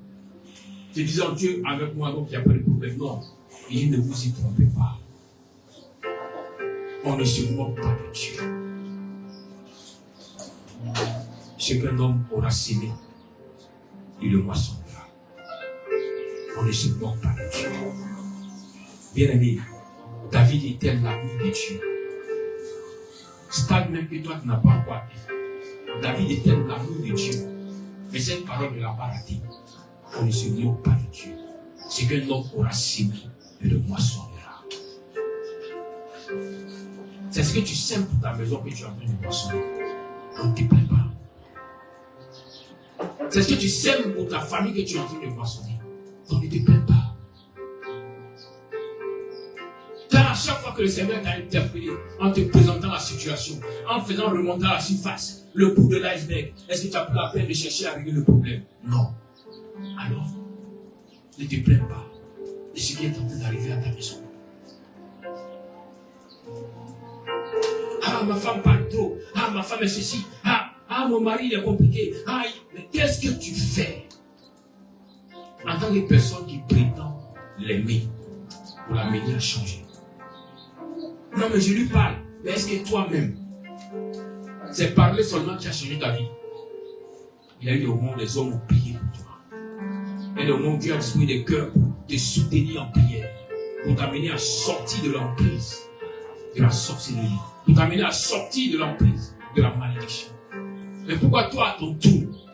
[SPEAKER 2] Se disant, Dieu avec moi, donc il n'y a pas de problème. Non, il dit, ne vous y trompez pas. On ne se moque pas de Dieu. Ce qu'un homme aura sémé, il le moissonnera. On ne se moque pas de Dieu. Bien-aimé, David était l'amour de Dieu. Stade même que toi tu n'as pas encore atteint. David était l'amour de Dieu. Mais cette parole ne l'a pas raté. On ne se moque pas de Dieu. Ce qu'un homme aura sémé, il le moissonnera. C'est ce que tu sèmes pour ta maison que tu es en train de moissonner. On ne te plaît pas. C'est ce que tu sèmes pour ta famille que tu es en train de moissonner. On ne te plaît pas. Car à chaque fois que le Seigneur t'a interpellé, en te présentant la situation, en faisant remonter à la surface le bout de l'iceberg, est-ce que tu as pris la peine de chercher à régler le problème? Non. Alors, ne te plains pas de ce qui est en train d'arriver à ta maison. Ah, ma femme parle trop. Ah, ma femme est ceci. Ah, mon mari il est compliqué. Ah, mais qu'est-ce que tu fais en tant que personne qui prétend l'aimer pour l'amener à changer? Non, mais je lui parle. Mais est-ce que toi-même, c'est parler seulement qui a changé ta vie? Il y a eu des moments où les hommes ont prié pour toi. Il y a des moments où Dieu a disponible des cœurs pour te soutenir en prière, pour t'amener à sortir de l'emprise de la sorcellerie, pour t'amener à sortir de l'emprise de la malédiction. Mais pourquoi toi, à ton tour,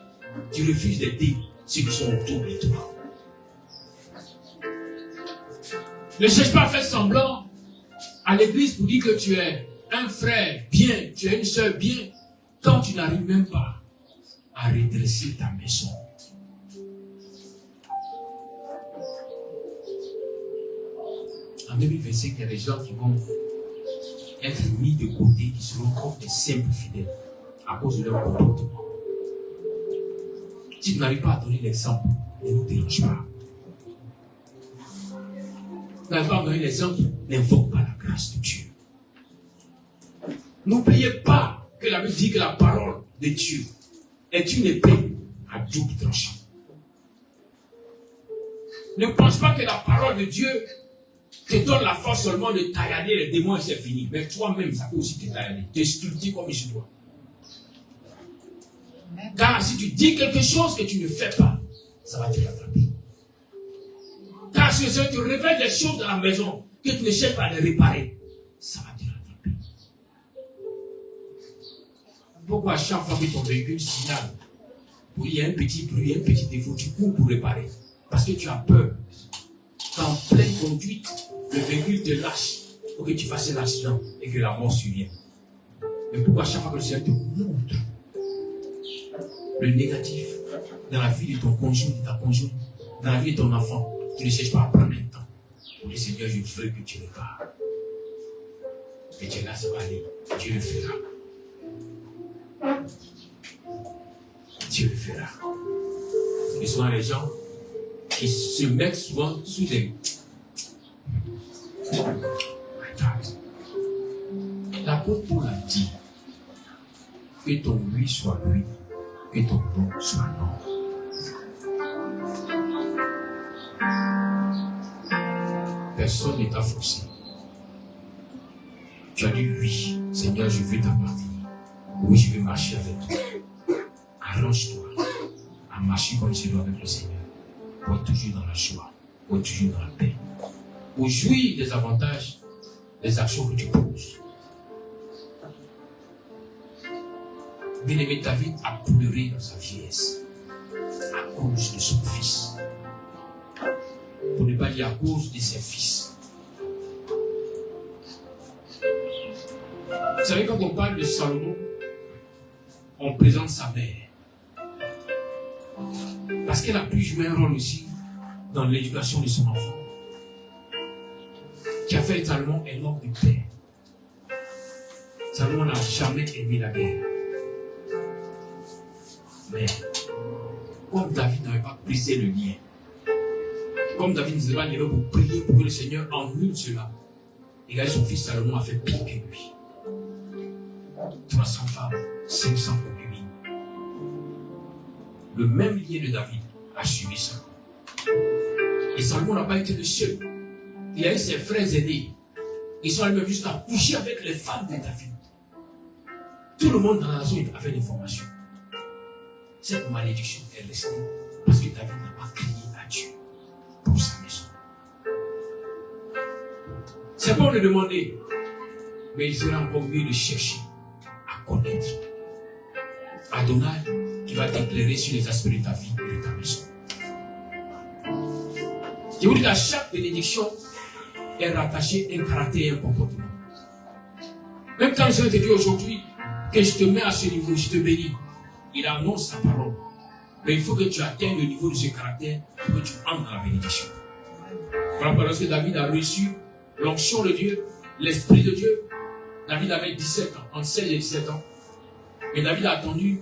[SPEAKER 2] tu refuses d'aider ceux qui sont autour de toi? Ne cherche pas à faire semblant à l'église pour dire que tu es un frère bien, tu es une soeur bien, quand tu n'arrives même pas à redresser ta maison. En 2025, il y a des gens qui vont être mis de côté, qui seront comme des simples fidèles à cause de leur comportement. Si tu n'arrives pas à donner l'exemple, ne nous dérange pas. Tu n'arrives pas à donner l'exemple, n'invoque pas la grâce de Dieu. N'oubliez pas que la Bible dit que la parole de Dieu est une épée à double tranchant. Ne pense pas que la parole de Dieu te donne la force seulement de taillader les démons et c'est fini. Mais toi-même, ça peut aussi te taillader, te sculpter comme je dois. Car si tu dis quelque chose que tu ne fais pas, ça va te rattraper. Car si tu révèles des choses dans la maison que tu ne cherches pas à les réparer, ça va te rattraper. Pourquoi à chaque fois que ton véhicule signale, où il y a un petit bruit, un petit défaut, tu cours pour réparer? Parce que tu as peur qu'en pleine conduite, le véhicule te lâche pour que tu fasses un accident et que la mort survienne. Mais pourquoi à chaque fois que le Seigneur te montre le négatif dans la vie de ton conjoint, de ta conjointe, dans la vie de ton enfant, tu ne cherches pas à prendre un temps pour dire Seigneur, je veux que tu répares. Et tu es là, ça va aller. Tu le feras. Tu le feras. Et souvent les gens qui se mettent souvent sous des... L'apôtre Paul a dit que ton oui soit oui, que ton non soit non. Personne n'est à forcer. Tu as dit oui, Seigneur, je veux t'appartenir. Oui, je veux marcher avec toi. Arrange-toi à marcher comme tu dois avec le Seigneur. Pour être toujours dans la joie, pour être toujours dans la paix. Pour jouir des avantages des actions que tu poses. Bien-aimé, David a pleuré dans sa vieillesse à cause de son fils. Pour ne pas dire à cause de ses fils. Vous savez, quand on parle de Salomon, on présente sa mère. Parce qu'elle a pu jouer un rôle aussi dans l'éducation de son enfant. Qui a fait également un homme de paix. Salomon n'a jamais aimé la guerre. Mais, comme David n'avait pas brisé le lien, comme David ne s'est pas levé pour prier pour que le Seigneur annule cela, et là, son fils Salomon a fait pire que lui. 300 femmes, 500 concubines. Le même lien de David a suivi ça. Et Salomon n'a pas été le seul. Il a eu ses frères aînés. Ils sont allés même jusqu'à coucher avec les femmes de David. Tout le monde dans la nation avait l'information. Cette malédiction est restée parce que David n'a pas crié à Dieu pour sa maison. C'est pas de demander, mais il sera encore mieux de chercher à connaître Adonai qui va t'éclairer sur les aspects de ta vie et de ta maison. Je vous dis qu'à chaque bénédiction est rattaché un caractère et un comportement. Même quand je te dis aujourd'hui que je te mets à ce niveau, je te bénis, il annonce sa parole. Mais il faut que tu atteignes le niveau de ce caractère pour que tu entres dans la bénédiction. Voilà parce que David a reçu l'onction de Dieu, l'Esprit de Dieu. David avait 17 ans, entre 16 et 17 ans. Mais David a attendu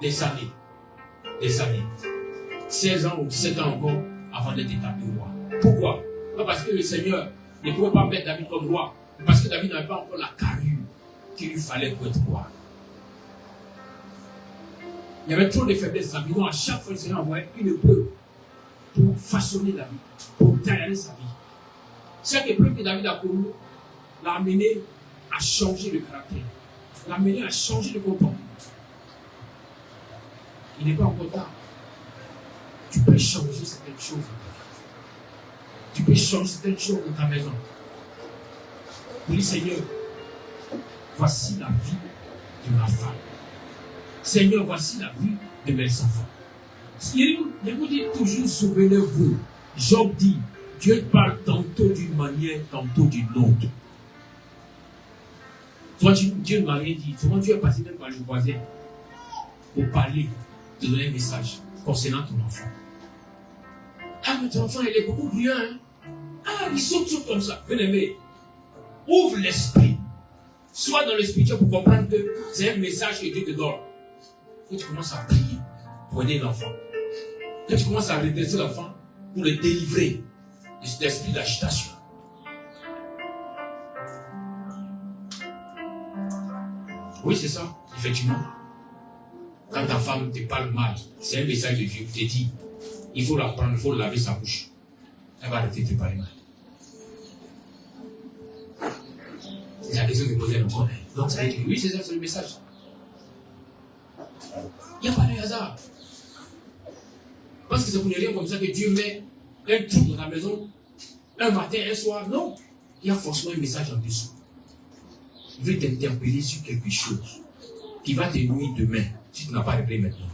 [SPEAKER 2] des années. 16 ans ou 17 ans encore avant d'être établi roi. Pourquoi? Pas parce que le Seigneur ne pouvait pas mettre David comme roi, mais parce que David n'avait pas encore la carrure qu'il lui fallait pour être roi. Il y avait trop de faiblesses dans la vie. Donc à chaque fois, le Seigneur envoyait une épreuve pour façonner la vie, pour tailler sa vie. Chaque épreuve que David a connue l'a amené à changer de caractère, l'a amené à changer de comportement. Il n'est pas encore tard. Tu peux changer certaines choses dans ta vie. Tu peux changer certaines choses dans ta maison. Oui, Seigneur, voici la vie de ma femme. Seigneur, voici la vie de mes enfants. Je vous dis toujours, souvenez-vous, Job dit, Dieu parle tantôt d'une manière, tantôt d'une autre. Toi, Dieu ne m'a rien dit. Souvent, Dieu est passé même par le voisin pour parler, te donner un message concernant ton enfant. Ah, mais ton enfant, il est beaucoup bruyant. Hein? Ah, il saute comme ça. Bien-aimé, ouvre l'esprit. Sois dans le spirituel pour comprendre que c'est un message que Dieu te donne. Quand tu commences à prier pour aider l'enfant, quand tu commences à redresser l'enfant pour le délivrer de cet esprit d'agitation. Oui, c'est ça, effectivement. Quand ta femme te parle mal, c'est un message de Dieu qui te dit, il faut la prendre, il faut laver sa bouche. Elle va arrêter de te parler mal. C'est la question que je posais encore. Donc ça veut dire, oui, c'est ça, c'est le message. Il n'y a pas de hasard. Parce que c'est pour ne rien comme ça que Dieu met un trou dans la maison, un matin, un soir. Non. Il y a forcément un message en dessous. Il veut t'interpeller sur quelque chose qui va te nuire demain si tu n'as pas réglé maintenant.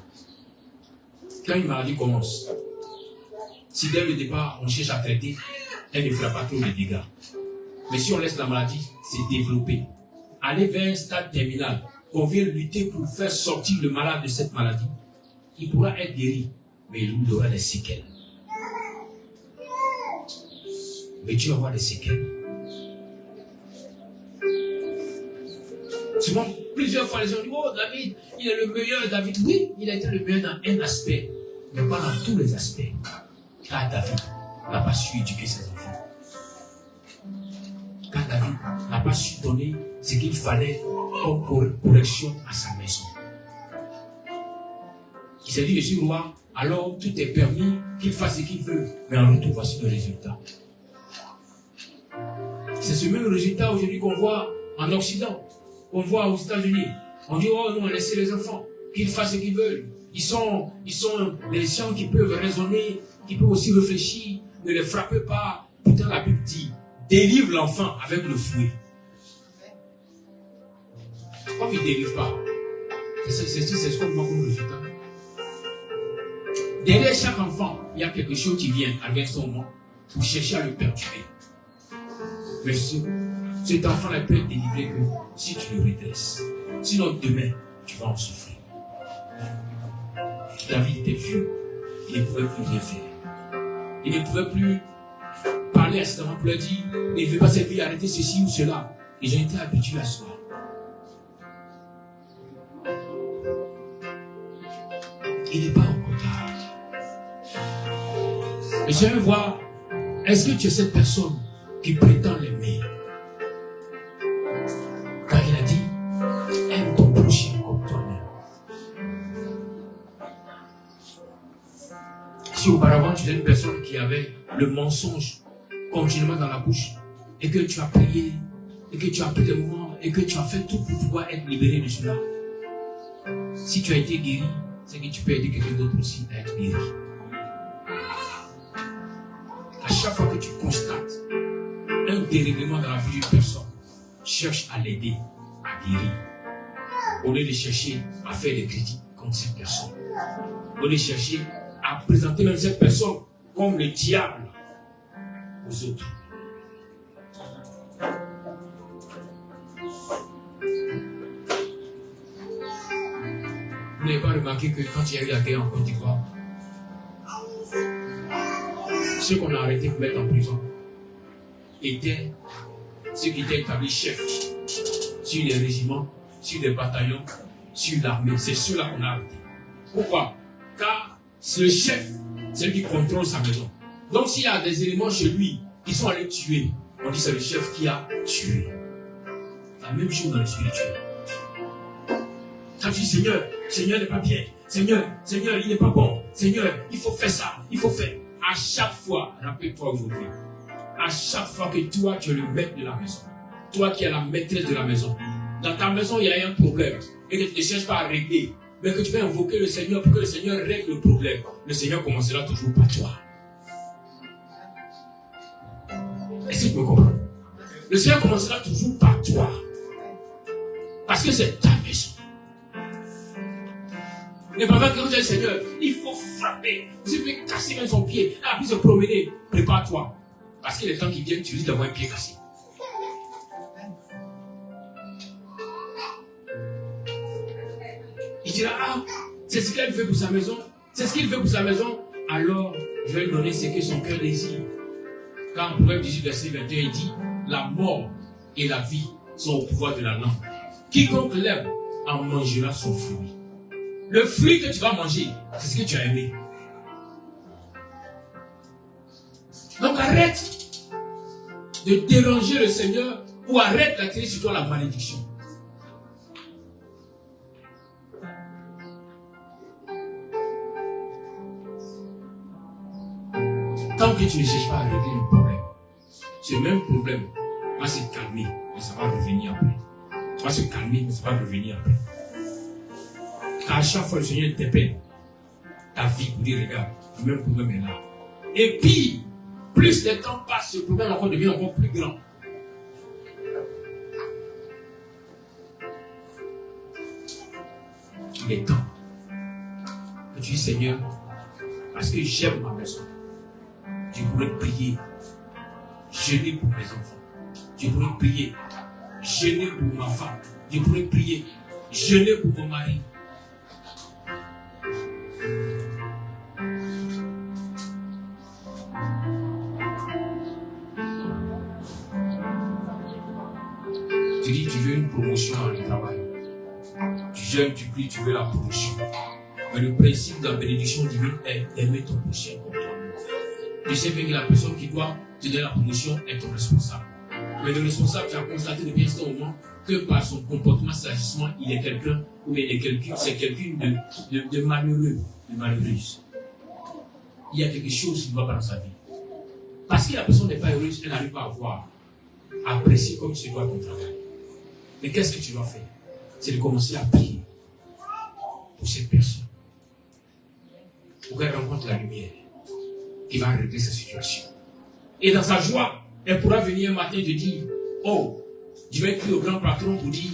[SPEAKER 2] Quand une maladie commence, si dès le départ on cherche à traiter, elle ne fera pas trop de dégâts. Mais si on laisse la maladie se développer, aller vers un stade terminal, on vient lutter pour faire sortir le malade de cette maladie, il pourra être guéri, mais il aura des séquelles. Mais tu vas avoir des séquelles. Souvent, plusieurs fois, les gens disent, oh David, il est le meilleur. David, oui, il a été le meilleur dans un aspect, mais pas dans tous les aspects. Car David n'a pas su éduquer ses enfants. Car David n'a pas su donner ce qu'il fallait comme correction à sa maison. Il s'est dit, je suis roi, alors tout est permis, qu'il fasse ce qu'il veut. Mais en retour, voici le résultat. C'est ce même résultat aujourd'hui qu'on voit en Occident, qu'on voit aux États-Unis. On dit, oh non, laissez les enfants, qu'ils fassent ce qu'ils veulent. Ils sont des gens qui peuvent raisonner, qui peuvent aussi réfléchir, ne les frappez pas. Pourtant, la Bible dit, délivre l'enfant avec le fouet. Comme il ne délivre pas, c'est ce qu'on voit comme résultat. Derrière chaque enfant, il y a quelque chose qui vient avec son nom pour chercher à le perturber. Mais cet enfant ne peut être délivré que si tu le redresses. Sinon, demain, tu vas en souffrir. David était vieux. Il ne pouvait plus rien faire. Il ne pouvait plus parler à cet enfant pour lui dire, ne fais pas cette vie, arrêtez ceci ou cela. Ils ont été habitués à cela. Il n'est pas en retard. Et je veux voir, est-ce que tu es cette personne qui prétend l'aimer? Car il a dit, aime ton prochain comme toi-même. Si auparavant tu es une personne qui avait le mensonge continuellement dans la bouche, et que tu as prié, et que tu as pris des moments, et que tu as fait tout pour pouvoir être libéré de cela, si tu as été guéri, c'est que tu peux aider quelqu'un d'autre aussi à être guéri. À chaque fois que tu constates un dérèglement dans la vie d'une personne, cherche à l'aider à guérir. Au lieu de chercher à faire des critiques contre cette personne. Au lieu de chercher à présenter même cette personne comme le diable aux autres. Vous n'avez pas remarqué que quand il y a eu la guerre en Côte d'Ivoire, ceux qu'on a arrêtés pour mettre en prison étaient ceux qui étaient établis chefs sur les régiments, sur les bataillons, sur l'armée. C'est ceux-là qu'on a arrêtés. Pourquoi? Car c'est le chef, c'est lui qui contrôle sa maison. Donc s'il y a des éléments chez lui qui sont allés tuer, on dit c'est le chef qui a tué. La même chose dans le spirituel. Quand tu dis Seigneur, Seigneur n'est pas bien. Seigneur, Seigneur, il n'est pas bon. Seigneur, il faut faire ça, il faut faire. À chaque fois, rappelle-toi aujourd'hui, à chaque fois que toi, tu es le maître de la maison, toi qui es la maîtresse de la maison, dans ta maison, il y a un problème et que tu ne cherches pas à régler, mais que tu vas invoquer le Seigneur pour que le Seigneur règle le problème, le Seigneur commencera toujours par toi. Est-ce que tu me comprends? Le Seigneur commencera toujours par toi. Parce que c'est ta maison. Ne pas que vous êtes Seigneur, il faut frapper. Tu peux casser même son pied. Ah, puis se promener. Prépare-toi. Parce que les temps qui viennent, tu risques d'avoir un pied cassé. Il dira, ah, c'est ce qu'il fait pour sa maison. C'est ce qu'il fait pour sa maison. Alors, je vais lui donner ce que son cœur désire. Quand en Proverbe 18, verset 21, il dit, la mort et la vie sont au pouvoir de la langue. Quiconque l'aime en mangera son fruit. Le fruit que tu vas manger, c'est ce que tu as aimé. Donc arrête de déranger le Seigneur ou arrête d'attirer sur toi la malédiction. Tant que tu ne cherches pas à régler le problème, ce même problème va se calmer, mais ça va revenir après. Ça va se calmer, mais ça va revenir après. Car à chaque fois, le Seigneur t'appelle ta vie pour dire, regarde, le même problème est là. Et puis, plus le temps passe, ce problème encore devient encore plus grand. Il est temps que tu dis, Seigneur, parce que j'aime ma maison, je pourrais prier, jeûner pour mes enfants. Je pourrais prier, jeûner pour ma femme. Je pourrais prier, jeûner pour mon mari. Tu dis, tu veux une promotion dans le travail. Tu jeûnes, tu pries, tu veux la promotion. Mais le principe de la bénédiction divine est d'aimer ton prochain comme toi-même. Tu sais bien que la personne qui doit te donner la promotion est ton responsable. Mais le responsable, tu as constaté depuis ce moment que par son comportement, son agissement, il est quelqu'un, ou il est quelqu'un, c'est quelqu'un de malheureux, de malheureuse. Il y a quelque chose qui ne va pas dans sa vie. Parce que la personne n'est pas heureuse, elle n'arrive pas à voir, à apprécier comme tu dois ton travail. Mais qu'est-ce que tu dois faire? C'est de commencer à prier pour cette personne. Pour qu'elle rencontre la lumière qui va régler sa situation. Et dans sa joie, elle pourra venir un matin et te dire, oh, je vais écrire au grand patron pour dire,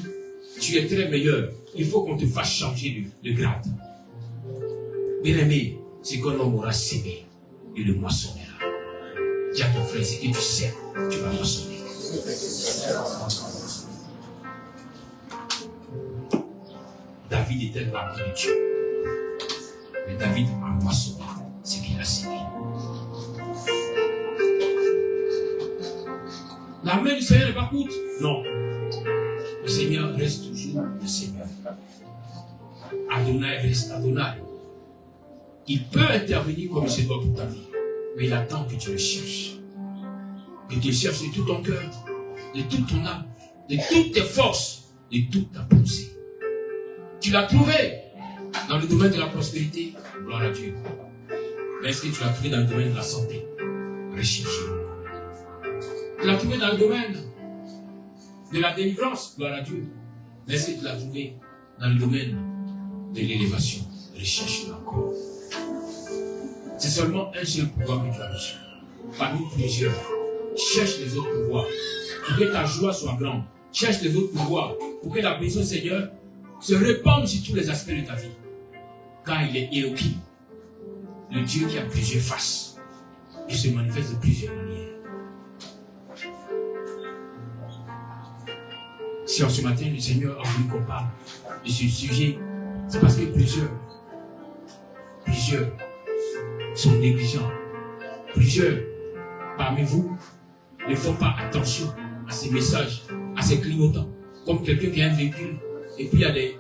[SPEAKER 2] tu es très meilleur, il faut qu'on te fasse changer de grade. Bien aimé, c'est qu'un homme aura sémé et le moissonnera. Dis à ton frère, c'est que tu sais, tu vas moissonner. David était l'homme de Dieu. Mais David a moissonné ce qu'il a sémé. La main du Seigneur n'est pas courte. Non. Le Seigneur reste toujours le Seigneur. Adonai reste Adonai. Il peut intervenir comme il se doit pour ta vie. Mais il attend que tu le cherches. Que tu le cherches de tout ton cœur, de toute ton âme, de toutes tes forces, de toute ta pensée. Tu l'as trouvé dans le domaine de la prospérité, gloire à Dieu. Mais est-ce que tu l'as trouvé dans le domaine de la santé? Recherche-le. Tu l'as trouvé dans le domaine de la délivrance, gloire à Dieu. Mais est-ce que tu l'as trouvé dans le domaine de l'élévation? Recherche-le encore. C'est seulement un seul pouvoir que tu as reçu. Parmi plusieurs. Cherche les autres pouvoirs pour que ta joie soit grande. Cherche les autres pouvoirs pour que la bénédiction du Seigneur se répande sur tous les aspects de ta vie. Car il est Elohim, le Dieu qui a plusieurs faces. Il se manifeste de plusieurs manières. Si en ce matin le Seigneur a voulu qu'on parle de ce sujet, c'est parce que plusieurs sont négligents. Plusieurs parmi vous ne font pas attention à ces messages, à ces clignotants. Comme quelqu'un qui a un véhicule, et puis il y a des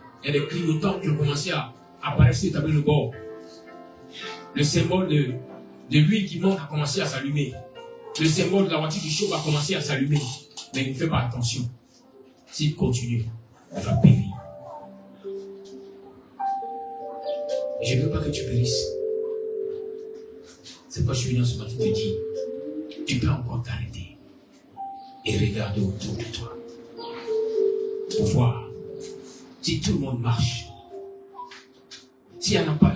[SPEAKER 2] clignotants qui ont commencé à apparaître sur le tableau de bord. Le symbole de l'huile qui monte a commencé à s'allumer. Le symbole de la voiture qui chauffe a commencé à s'allumer. Mais il ne fait pas attention. S'il continue, il va périr. Je ne veux pas que tu périsses. C'est pourquoi je suis venu ce matin te dire, tu peux encore t'arrêter et regarder autour de toi pour voir si tout le monde marche. S'il n'y en a pas,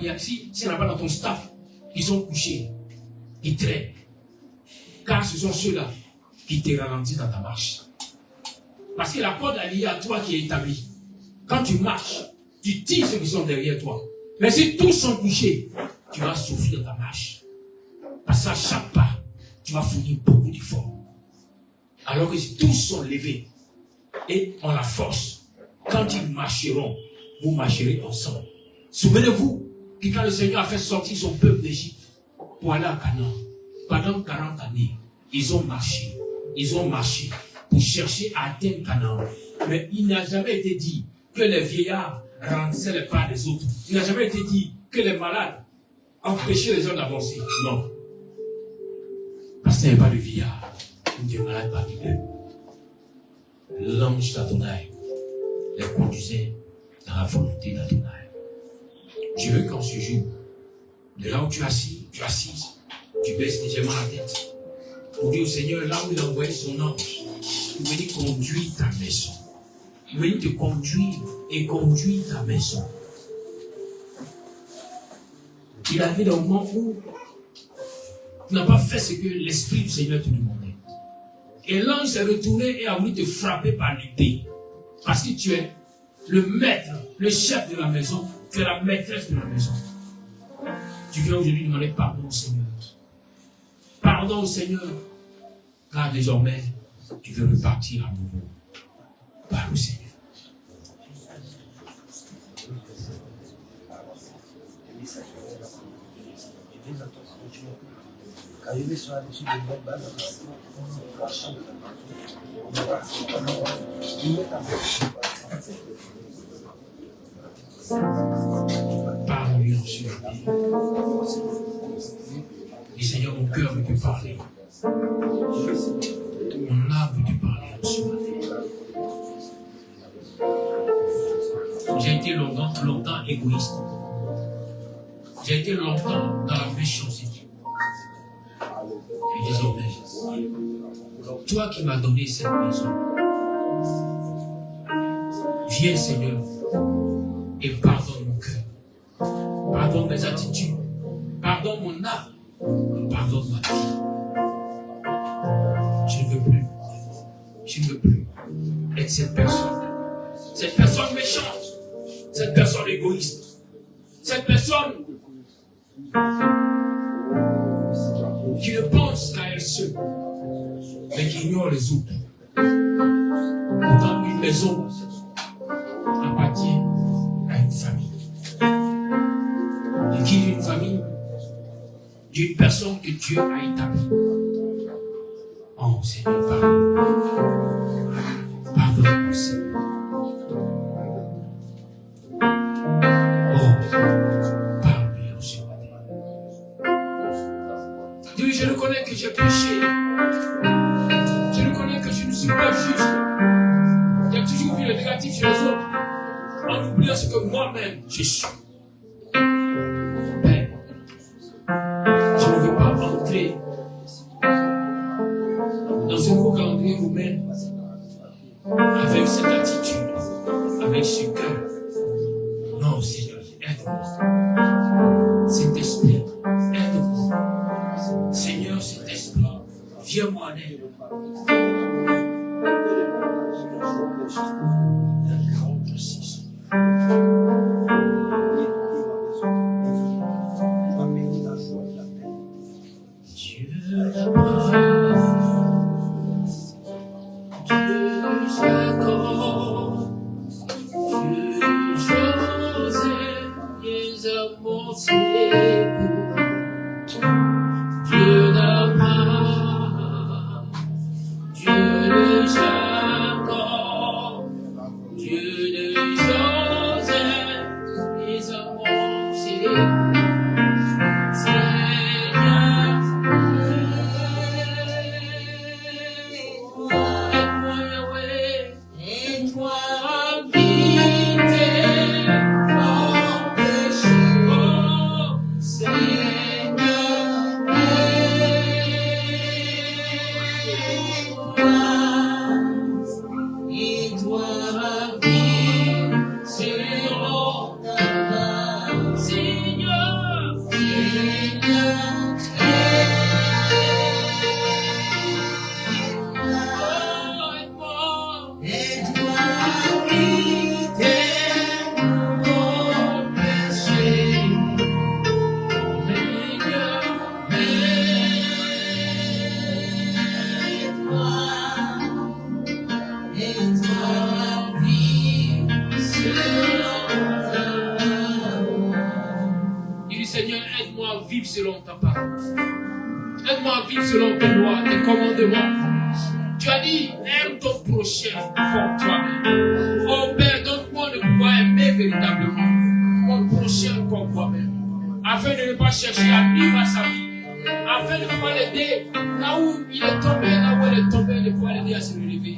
[SPEAKER 2] dans ton staff qui sont couchés, qui traînent, car ce sont ceux-là qui te ralentissent dans ta marche. Parce que la corde est liée à toi qui est établie. Quand tu marches, tu tires ceux qui sont derrière toi. Mais si tous sont couchés, tu vas souffrir dans ta marche. Parce qu'à chaque pas, tu vas fournir beaucoup d'efforts. Alors que si tous sont levés et ont la force, quand ils marcheront, vous marcherez ensemble. Souvenez-vous que quand le Seigneur a fait sortir son peuple d'Égypte pour aller à Canaan, pendant 40 années, ils ont marché pour chercher à atteindre Canaan. Mais il n'a jamais été dit que les vieillards ralentissaient les pas des autres. Il n'a jamais été dit que les malades empêchaient les gens d'avancer. Non. Parce qu'il n'y avait pas de vieillard ou de malades parmi eux. L'ange d'Adonai les conduisait dans la volonté d'Adonai. Je veux qu'en ce jour, de là où tu es assis, tu es assise, tu baisses légèrement la tête. Pour dire au Seigneur, là où il a envoyé son ange, il venir conduire ta maison. Il venir te conduire et conduire ta maison. Il est arrivé dans le moment où tu n'as pas fait ce que l'Esprit du Seigneur te demandait. Et l'ange s'est retourné et a voulu te frapper par l'épée. Parce que tu es le maître, le chef de la maison, tu es la maîtresse de la maison. Tu viens aujourd'hui demander pardon au Seigneur. Pardon au Seigneur. Car désormais, tu veux repartir à nouveau par le Seigneur. Parle-lui en ce moment. Dis Seigneur, mon cœur veut te parler. Mon âme veut te parler en ce matin. J'ai été longtemps égoïste. J'ai été longtemps dans la méchanceté. Et désormais, toi qui m'as donné cette maison, viens Seigneur et pardonne mon cœur. Pardonne mes attitudes. Pardonne mon âme. Pardonne ma vie. Je ne veux plus être cette personne méchante, cette personne égoïste, cette personne qui ne pense qu'à elle seule, mais qui ignore les autres. Pourtant, une maison appartient à une famille. Et qui est une famille d'une personne que Dieu a établie. Oh Seigneur, pardonne-moi. Pardonne-moi, Seigneur. Oh, parle-lui en ce matin. juge. Tu as toujours vu le négatif chez les autres. En oubliant ce que moi-même je suis. Père, je ne veux pas entrer dans ce nouveau calendrier romain avec cette attitude, avec ce cœur. Non, Seigneur, aide-moi. Cet esprit, aide-moi. Seigneur, cet esprit, viens-moi en aide. Selon ta parole. Aide-moi à vivre selon tes lois, tes commandements. Tu as dit, aime ton prochain comme toi-même. Oh Père, donne-moi de pouvoir aimer véritablement mon prochain comme toi-même. Afin de ne pas chercher à vivre à sa vie. Afin de pouvoir l'aider là où il est tombé, là où elle est tombée, de pouvoir l'aider à se relever.